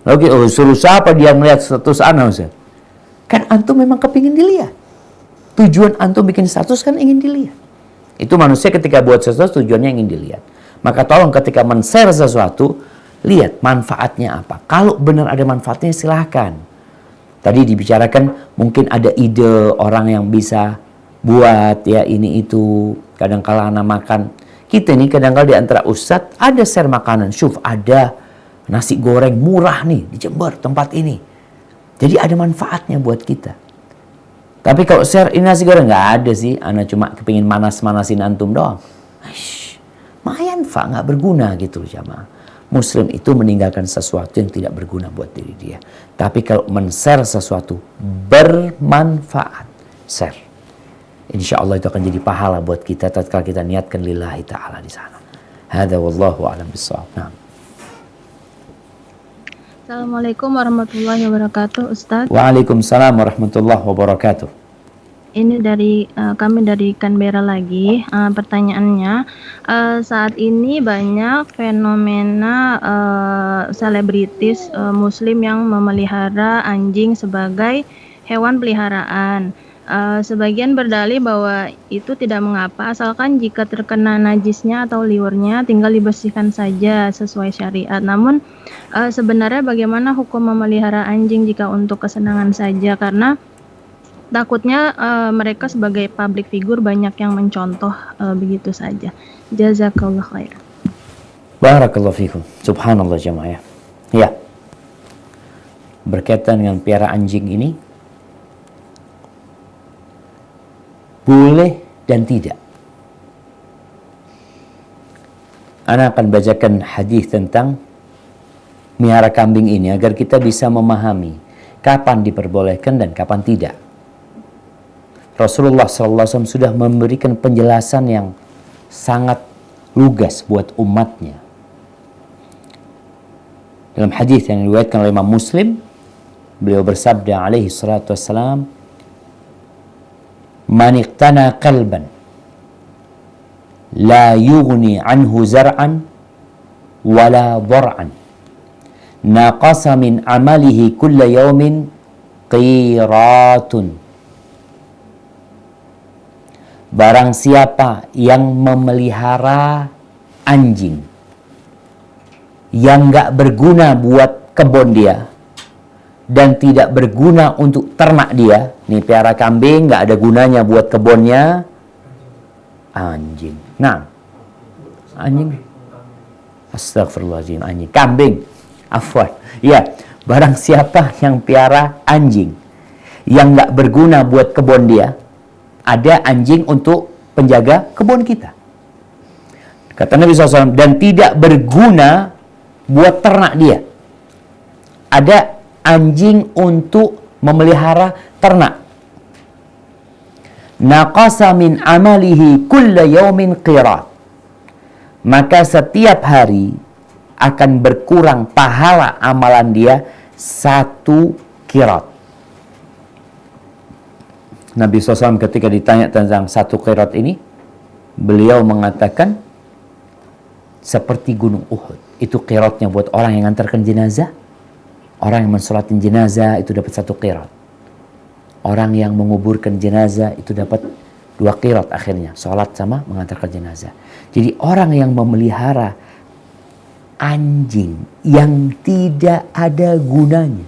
Oke, suruh siapa dia melihat status ana Ustaz? Kan antum memang kepingin dilihat. Tujuan antum bikin status kan ingin dilihat. Itu manusia ketika buat sesuatu tujuannya ingin dilihat. Maka tolong ketika men-share sesuatu, lihat manfaatnya apa. Kalau benar ada manfaatnya silahkan. Tadi dibicarakan mungkin ada ide orang yang bisa buat ya ini itu. Kadang-kala anak makan. Kita nih kadang-kala di antara ustadz ada share makanan. Syuf, ada nasi goreng murah nih di Jember tempat ini. Jadi ada manfaatnya buat kita. Tapi kalau share ini nasi goreng nggak ada sih. Ana cuma kepingin manas-manasin antum doang. Mayan Pak, nggak berguna gitu loh jamaah. Muslim itu meninggalkan sesuatu yang tidak berguna buat diri dia. Tapi kalau men-share sesuatu bermanfaat, share. Insya Allah itu akan jadi pahala buat kita tatkala kita niatkan lillahi ta'ala di sana. Hada wallahu a'lam bissawab. Nah. Assalamualaikum warahmatullahi wabarakatuh, Ustadz. Waalaikumsalam warahmatullahi wabarakatuh. Ini dari kami dari Canberra lagi. Pertanyaannya, saat ini banyak fenomena selebritis Muslim yang memelihara anjing sebagai hewan peliharaan. Sebagian berdalih bahwa itu tidak mengapa asalkan jika terkena najisnya atau liurnya tinggal dibersihkan saja sesuai syariat. Namun sebenarnya bagaimana hukum memelihara anjing jika untuk kesenangan saja? Karena takutnya mereka sebagai public figure banyak yang mencontoh begitu saja. Jazakallah khair. Barakallahu fikum. Subhanallah jamaah. Ya. Berkaitan dengan piara anjing ini, boleh dan tidak. Ana akan bacakan hadis tentang miara kambing ini agar kita bisa memahami kapan diperbolehkan dan kapan tidak. Rasulullah SAW sudah memberikan penjelasan yang sangat lugas buat umatnya. Dalam hadis yang diriwayatkan oleh Imam Muslim, beliau bersabda alaihi salatu wassalam, "Man iqtana qalban la yughni anhu zar'an wala dhar'an naqasa min amalihi kulla yawmin qiratun." Barang siapa yang memelihara anjing yang gak berguna buat kebun dia dan tidak berguna untuk ternak dia, nih piara kambing gak ada gunanya buat kebunnya, anjing. Nah, anjing. Astagfirullahaladzim, anjing. Kambing. Afwan. Ya, barang siapa yang piara anjing yang gak berguna buat kebun dia, ada anjing untuk penjaga kebun kita. Kata Nabi SAW, dan tidak berguna buat ternak dia. Ada anjing untuk memelihara ternak. Naqasa min amalihi kulla yawmin qirat. Maka setiap hari akan berkurang pahala amalan dia 1 qirat. Nabi SAW ketika ditanya tentang 1 qirat ini, beliau mengatakan seperti gunung Uhud. Itu qiratnya buat orang yang ngantarkan jenazah. Orang yang mensolatin jenazah itu dapat 1 qirat. Orang yang menguburkan jenazah itu dapat 2 qirat akhirnya. Sholat sama mengantarkan jenazah. Jadi orang yang memelihara anjing yang tidak ada gunanya.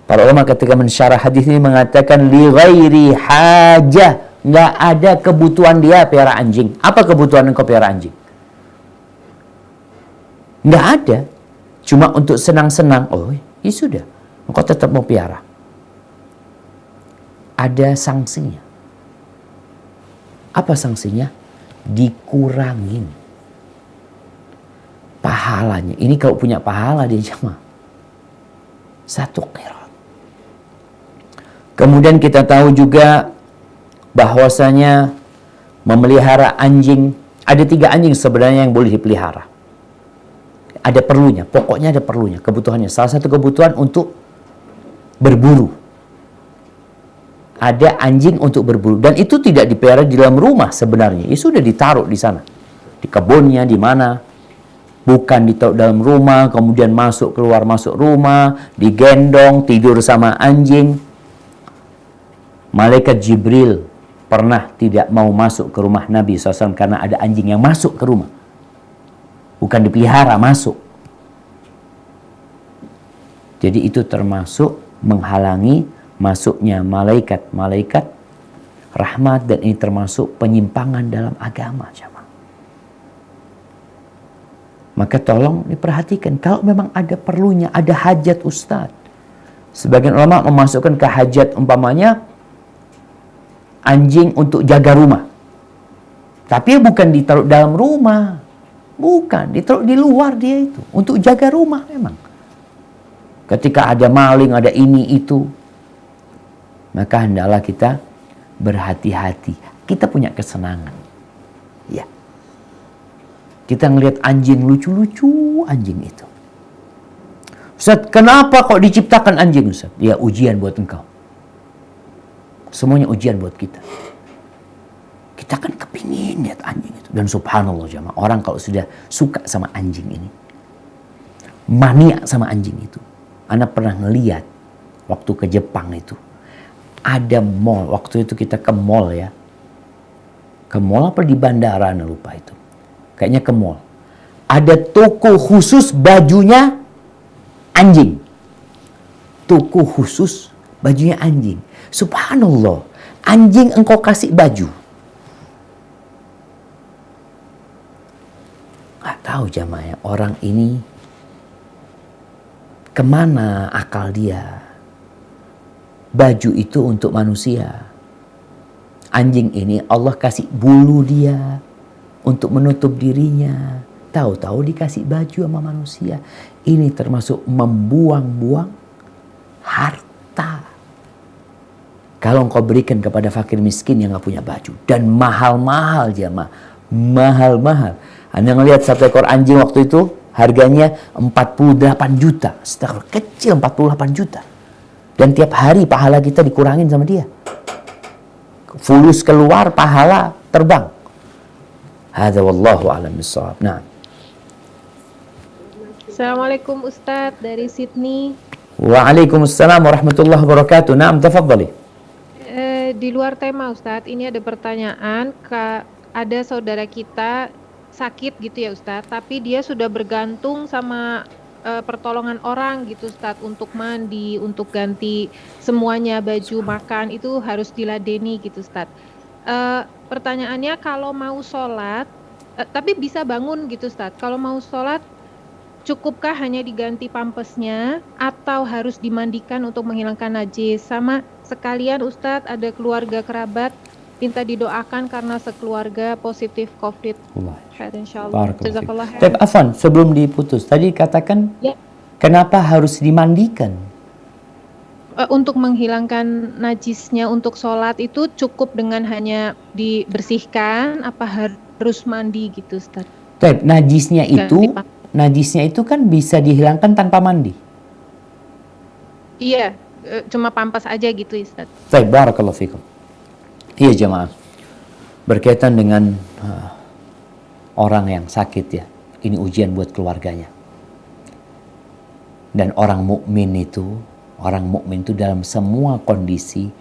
Para ulama ketika mensyarah hadis ini mengatakan li ghairi hajah. Nggak ada kebutuhan dia piara anjing. Apa kebutuhan engkau piara anjing? Nggak ada. Cuma untuk senang-senang. Oh, ya sudah. Engkau tetap mau piara. Ada sanksinya. Apa sanksinya? Dikurangin pahalanya. Ini kalau punya pahala dia jamaah 1 qirat. Kemudian kita tahu juga bahwasanya memelihara anjing, ada 3 anjing sebenarnya yang boleh dipelihara. Ada perlunya, pokoknya ada perlunya, kebutuhannya. Salah satu kebutuhan untuk berburu. Ada anjing untuk berburu. Dan itu tidak dipelihara di dalam rumah sebenarnya. Itu sudah ditaruh di sana. Di kebunnya, di mana. Bukan ditaruh dalam rumah, kemudian masuk masuk rumah, digendong, tidur sama anjing. Malaikat Jibril pernah tidak mau masuk ke rumah Nabi SAW karena ada anjing yang masuk ke rumah. Bukan dipelihara, masuk. Jadi itu termasuk menghalangi masuknya malaikat-malaikat rahmat, dan ini termasuk penyimpangan dalam agama. Maka tolong diperhatikan, kalau memang ada perlunya, ada hajat Ustadz. Sebagian ulama memasukkan ke hajat umpamanya anjing untuk jaga rumah. Tapi bukan ditaruh dalam rumah. Bukan, ditaruh di luar dia itu. Untuk jaga rumah memang. Ketika ada maling, ada ini, itu. Maka hendaklah kita berhati-hati. Kita punya kesenangan. Ya. Kita ngelihat anjing lucu-lucu, anjing itu. Ustaz, kenapa kok diciptakan anjing, Ustaz? Ya, ujian buat engkau. Semuanya ujian buat kita. Kita kan kepingin lihat anjing itu. Dan subhanallah jamaah, orang kalau sudah suka sama anjing ini, mania sama anjing itu. Ana pernah ngeliat waktu ke Jepang itu. Ada mall, waktu itu kita ke mall ya. Ke mall apa di bandara, Ana lupa itu. Kayaknya ke mall. Ada toko khusus bajunya anjing. Toko khusus Bajunya anjing. Subhanallah. Anjing engkau kasih baju. Gak tahu jamaah ya, orang ini kemana akal dia. Baju itu untuk manusia. Anjing ini Allah kasih bulu dia untuk menutup dirinya. Tahu-tahu dikasih baju sama manusia. Ini termasuk membuang-buang harta. Kalau engkau berikan kepada fakir miskin yang gak punya baju. Dan mahal-mahal jamaah. Mahal-mahal. Anda ngelihat satu ekor anjing waktu itu harganya 48 juta. Setelah kecil 48 juta. Dan tiap hari pahala kita dikurangin sama dia. Fulus keluar, pahala terbang. Hadza wallahu a'lam bissawab. Nah. Assalamualaikum Ustadz dari Sydney. Waalaikumsalam warahmatullahi wabarakatuh. Naam, tafadhali. Di luar tema Ustadz, ini ada pertanyaan. Ada saudara kita sakit gitu ya Ustadz, tapi dia sudah bergantung sama pertolongan orang gitu Ustadz, untuk mandi, untuk ganti semuanya, baju, makan, itu harus diladeni gitu Ustadz. Pertanyaannya, kalau mau sholat, tapi bisa bangun gitu Ustadz, kalau mau sholat cukupkah hanya diganti pampesnya atau harus dimandikan untuk menghilangkan najis? Sama sekalian Ustadz, ada keluarga kerabat minta didoakan karena sekeluarga positif COVID. Insyaallah. Jazakallah khair. Tapi Afwan, sebelum diputus, tadi katakan Ya. kenapa harus dimandikan? Untuk menghilangkan najisnya untuk sholat itu cukup dengan hanya dibersihkan, apa harus mandi gitu Ustaz? Tapi najisnya itu kan bisa dihilangkan tanpa mandi. Iya, cuma pampas aja gitu Ustaz. Baik, barakallahu fikum. Iya jemaah, berkaitan dengan orang yang sakit ya, ini ujian buat keluarganya. Dan orang mukmin itu dalam semua kondisi,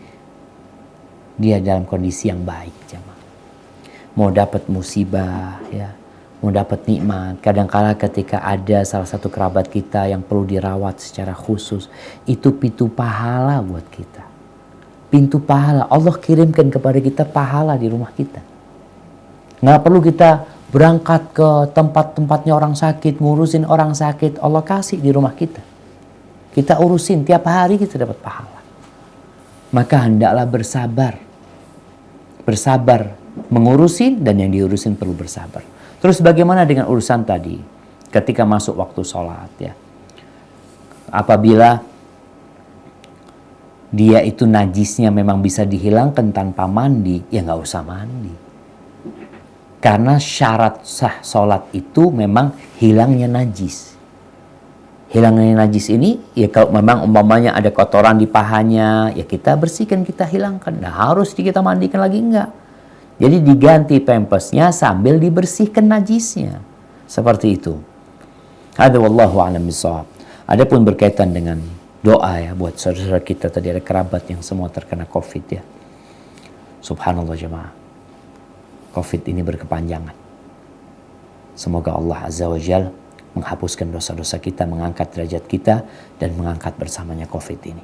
dia dalam kondisi yang baik jemaah. Mau dapat musibah ya, mau dapat nikmat. Kadangkala ketika ada salah satu kerabat kita yang perlu dirawat secara khusus, itu pintu pahala buat kita. Pintu pahala, Allah kirimkan kepada kita pahala di rumah kita. Nggak perlu kita berangkat ke tempat-tempatnya orang sakit, ngurusin orang sakit. Allah kasih di rumah kita. Kita urusin, tiap hari kita dapat pahala. Maka hendaklah bersabar. Bersabar mengurusin, dan yang diurusin perlu bersabar. Terus bagaimana dengan urusan tadi? Ketika masuk waktu sholat ya. Apabila dia itu najisnya memang bisa dihilangkan tanpa mandi, ya nggak usah mandi. Karena syarat sah sholat itu memang hilangnya najis. Hilangnya najis ini, ya kalau memang umpamanya ada kotoran di pahanya, ya kita bersihkan, kita hilangkan. Nah harus kita mandikan lagi enggak. Jadi diganti pampasnya sambil dibersihkan najisnya. Seperti itu. Hadza wallahu a'lam bishawab. Adapun berkaitan dengan doa ya buat saudara kita tadi, ada kerabat yang semua terkena COVID ya. Subhanallah jemaah. COVID ini berkepanjangan. Semoga Allah Azza wa Jal menghapuskan dosa-dosa kita, mengangkat derajat kita, dan mengangkat bersamanya COVID ini.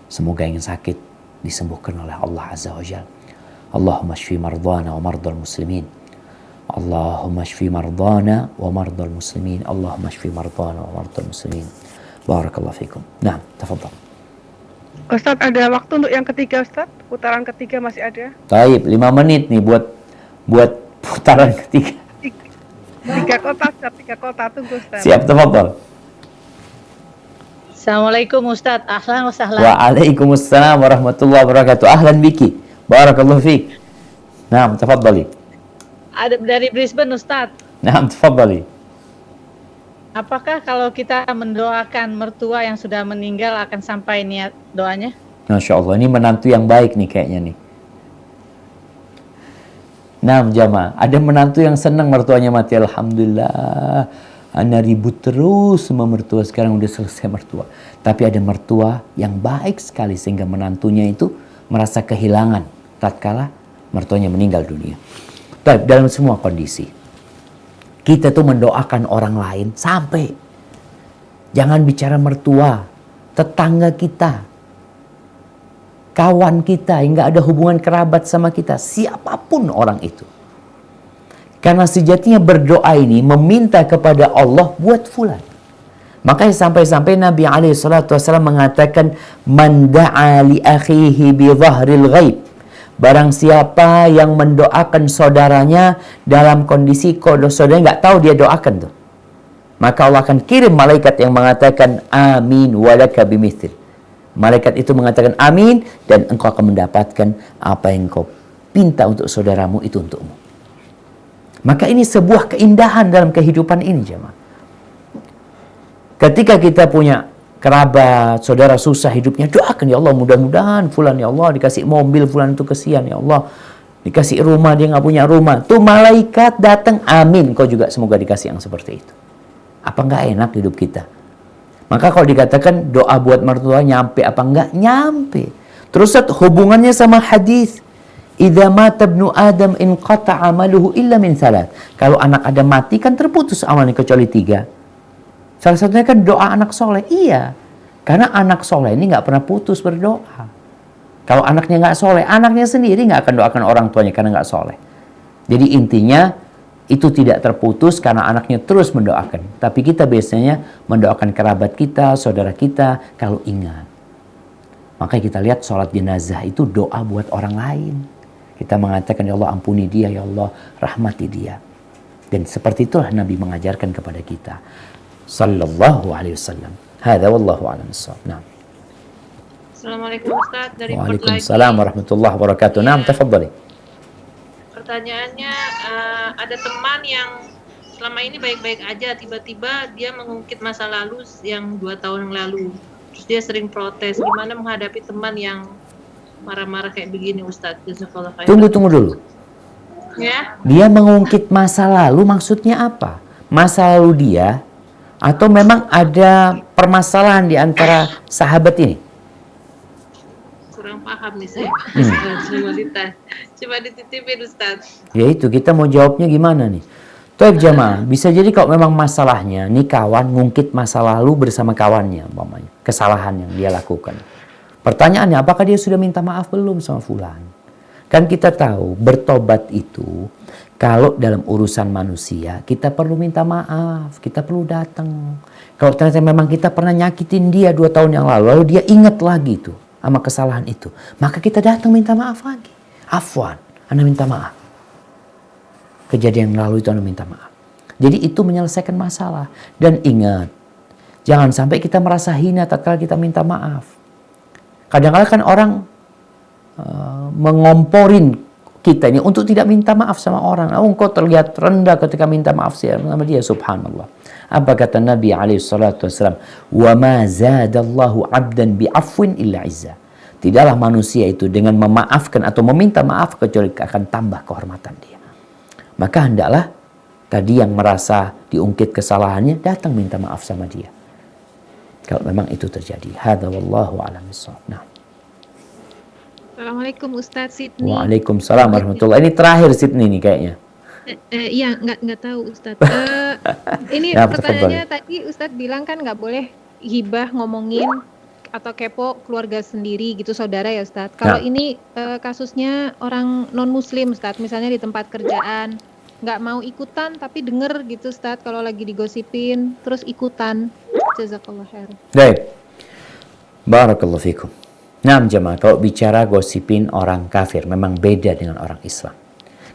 Semoga yang sakit disembuhkan oleh Allah Azza wa Jal. Allahumma shfi mardana wa mardal muslimin. Allahumma shfi mardana wa mardal muslimin. Allahumma shfi mardana wa mardal muslimin. Barakallahu fikum. Nah, tafadhal. Ustadz, ada waktu untuk yang ketiga Ustadz? Putaran ketiga masih ada? Taib, 5 menit nih buat putaran ketiga. 3 kota Ustadz, 3 kota, tunggu Ustadz. Siap, tafadhal. Assalamualaikum Ustadz, ahlan wa sahlan. Waalaikumsalam warahmatullahi wabarakatuh. Ahlan biki. Barakallahu fik. Naam, tafadhali. Ada dari Brisbane Ustadz. Naam, tafadhali. Apakah kalau kita mendoakan mertua yang sudah meninggal akan sampai niat doanya? Masya Allah, ini menantu yang baik nih kayaknya nih. Nah jamaah, ada menantu yang senang mertuanya mati. Alhamdulillah, ana ribut terus sama mertua, sekarang udah selesai mertua. Tapi ada mertua yang baik sekali sehingga menantunya itu merasa kehilangan tatkala mertuanya meninggal dunia. Tapi dalam semua kondisi, kita tuh mendoakan orang lain sampai jangan bicara mertua, tetangga kita. kawan kita yang nggak ada hubungan kerabat sama kita, siapapun orang itu. Karena sejatinya berdoa ini meminta kepada Allah buat fulan. Makanya sampai-sampai Nabi SAW mengatakan, man da'a li akhihi bi dhahril ghaib. Barang siapa yang mendoakan saudaranya dalam kondisi kalau saudaranya nggak tahu dia doakan tuh, maka Allah akan kirim malaikat yang mengatakan amin walaka bimithil. Malaikat itu mengatakan amin, dan engkau akan mendapatkan apa yang engkau pinta untuk saudaramu itu untukmu. Maka ini sebuah keindahan dalam kehidupan ini, jemaah. Ketika kita punya kerabat, saudara susah hidupnya, doakan, ya Allah mudah-mudahan fulan, ya Allah dikasih mobil, fulan itu kesian, ya Allah dikasih rumah, dia nggak punya rumah. Tuh malaikat datang, amin, kau juga semoga dikasih yang seperti itu. Apa nggak enak hidup kita? Maka kalau dikatakan doa buat mertua nyampe apa enggak? Nyampe. Terus hubungannya sama hadis, idza mata ibnu adam inqata amaluhu illa min salat. Kalau anak Adam mati kan terputus amalnya kecuali 3. Salah satunya kan doa anak soleh. Iya, karena anak soleh ini nggak pernah putus berdoa. Kalau anaknya nggak soleh, anaknya sendiri nggak akan doakan orang tuanya karena nggak soleh. Jadi intinya itu tidak terputus karena anaknya terus mendoakan. Tapi kita biasanya mendoakan kerabat kita, saudara kita kalau ingat. Makanya kita lihat sholat jenazah itu doa buat orang lain. Kita mengatakan, ya Allah ampuni dia, ya Allah rahmati dia. Dan seperti itulah Nabi mengajarkan kepada kita. Sallallahu alaihi wasallam. Hadza wallahu a'lam bissawab. Naam. Assalamualaikum Ustaz, dari Waalaikumsalam warahmatullahi wabarakatuh. Naam, tafadhali. Pertanyaannya, ada teman yang selama ini baik-baik aja, tiba-tiba dia mengungkit masa lalu yang 2 tahun yang lalu. Terus dia sering protes. Gimana menghadapi teman yang marah-marah kayak begini, Ustaz? Jazakallah khairan. Tunggu dulu. Ya. Dia mengungkit masa lalu maksudnya apa? Masa lalu dia atau memang ada permasalahan di antara sahabat ini? Kurang paham nih saya. Coba dititipin Ustaz. Ya itu, kita mau jawabnya gimana nih? Taib jamaah, bisa jadi kalau memang masalahnya nih kawan ngungkit masa lalu bersama kawannya, umpamanya kesalahan yang dia lakukan. Pertanyaannya, apakah dia sudah minta maaf belum sama fulan? Kan kita tahu bertobat itu kalau dalam urusan manusia kita perlu minta maaf, kita perlu datang. Kalau ternyata memang kita pernah nyakitin dia 2 tahun yang lalu dia ingat lagi tuh sama kesalahan itu, maka kita datang minta maaf lagi. Afwan, Anda minta maaf. Kejadian yang lalu itu Anda minta maaf. Jadi itu menyelesaikan masalah. Dan ingat, jangan sampai kita merasa hina tatkala kita minta maaf. Kadang-kadang kan orang mengomporin kita ini untuk tidak minta maaf sama orang. Oh, engkau terlihat rendah ketika minta maaf sama dia. Subhanallah. Apa kata Nabi SAW? Wa ma zadallahu abdan bi'afwin illa izza. Tidaklah manusia itu dengan memaafkan atau meminta maaf kecuali akan tambah kehormatan dia. Maka hendaklah tadi yang merasa diungkit kesalahannya datang minta maaf sama dia. Kalau memang itu terjadi. Hadza wallahu a'lam bissawab. Nah. Assalamualaikum Ustadz Sidney. Waalaikumsalam warahmatullahi. Ini terakhir Sidney nih kayaknya. Iya, nggak tahu Ustadz. Ini Ya, pertanyaannya tadi Ustadz bilang kan nggak boleh hibah ngomongin atau kepo keluarga sendiri gitu, saudara ya Ustadz. Kalau ini kasusnya orang non muslim Ustadz, misalnya di tempat kerjaan, nggak mau ikutan tapi denger gitu Ustadz kalau lagi digosipin terus ikutan. Jazakallah khair. Baik. Barakallahu fikum. Nah jemaah, kalau bicara gosipin orang kafir memang beda dengan orang Islam.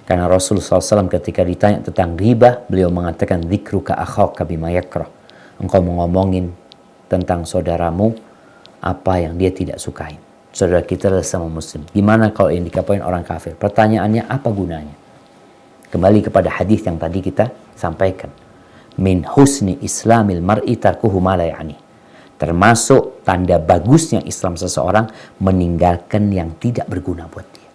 Karena Rasulullah SAW ketika ditanya tentang ghibah, beliau mengatakan dzikruka akhaka bima yakrah. Engkau ngomongin tentang saudaramu apa yang dia tidak sukain. Saudara kita adalah sama muslim. Gimana kalau yang dikapain orang kafir? Pertanyaannya, apa gunanya? Kembali kepada hadis yang tadi kita sampaikan. Min husni islamil mar'i tarkuhu ma la ya'ni. Termasuk tanda bagusnya Islam seseorang meninggalkan yang tidak berguna buat dia.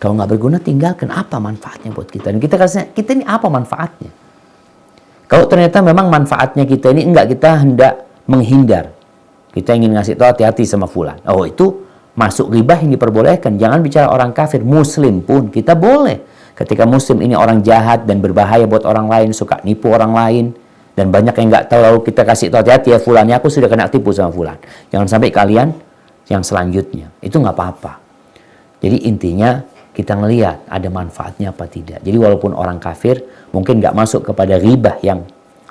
Kalau nggak berguna, tinggalkan. Apa manfaatnya buat kita? Dan kita ini apa manfaatnya? Kalau ternyata memang manfaatnya kita ini enggak, kita hendak menghindar. Kita ingin ngasih tahu hati-hati sama fulan. Oh, itu masuk ghibah yang diperbolehkan. Jangan bicara orang kafir, muslim pun kita boleh. Ketika muslim ini orang jahat dan berbahaya buat orang lain, suka nipu orang lain, dan banyak yang nggak tahu, lalu kita kasih tahu hati-hati ya fulannya, aku sudah kena tipu sama fulan. Jangan sampai kalian yang selanjutnya. Itu nggak apa-apa. Jadi intinya kita ngelihat ada manfaatnya apa tidak. Jadi walaupun orang kafir mungkin nggak masuk kepada ribah yang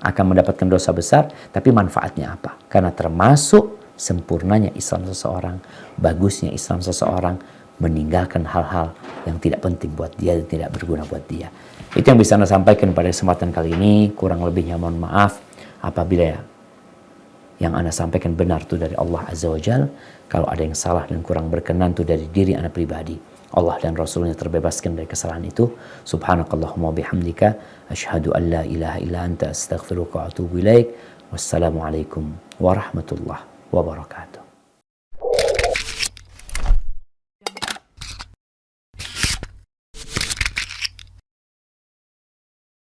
akan mendapatkan dosa besar, tapi manfaatnya apa? Karena termasuk sempurnanya Islam seseorang, bagusnya Islam seseorang, meninggalkan hal-hal yang tidak penting buat dia dan tidak berguna buat dia. Itu yang bisa Anda sampaikan pada kesempatan kali ini. Kurang lebihnya mohon maaf apabila yang Anda sampaikan benar itu dari Allah Azza wa Jal. Kalau ada yang salah dan kurang berkenan itu dari diri Anda pribadi. Allah dan Rasulnya terbebaskan dari kesalahan itu. Subhanakallahumma bihamdika asyhadu an la ilaha illa anta astaghfiruka wa atubu ilaik. Wassalamualaikum warahmatullahi wabarakatuh.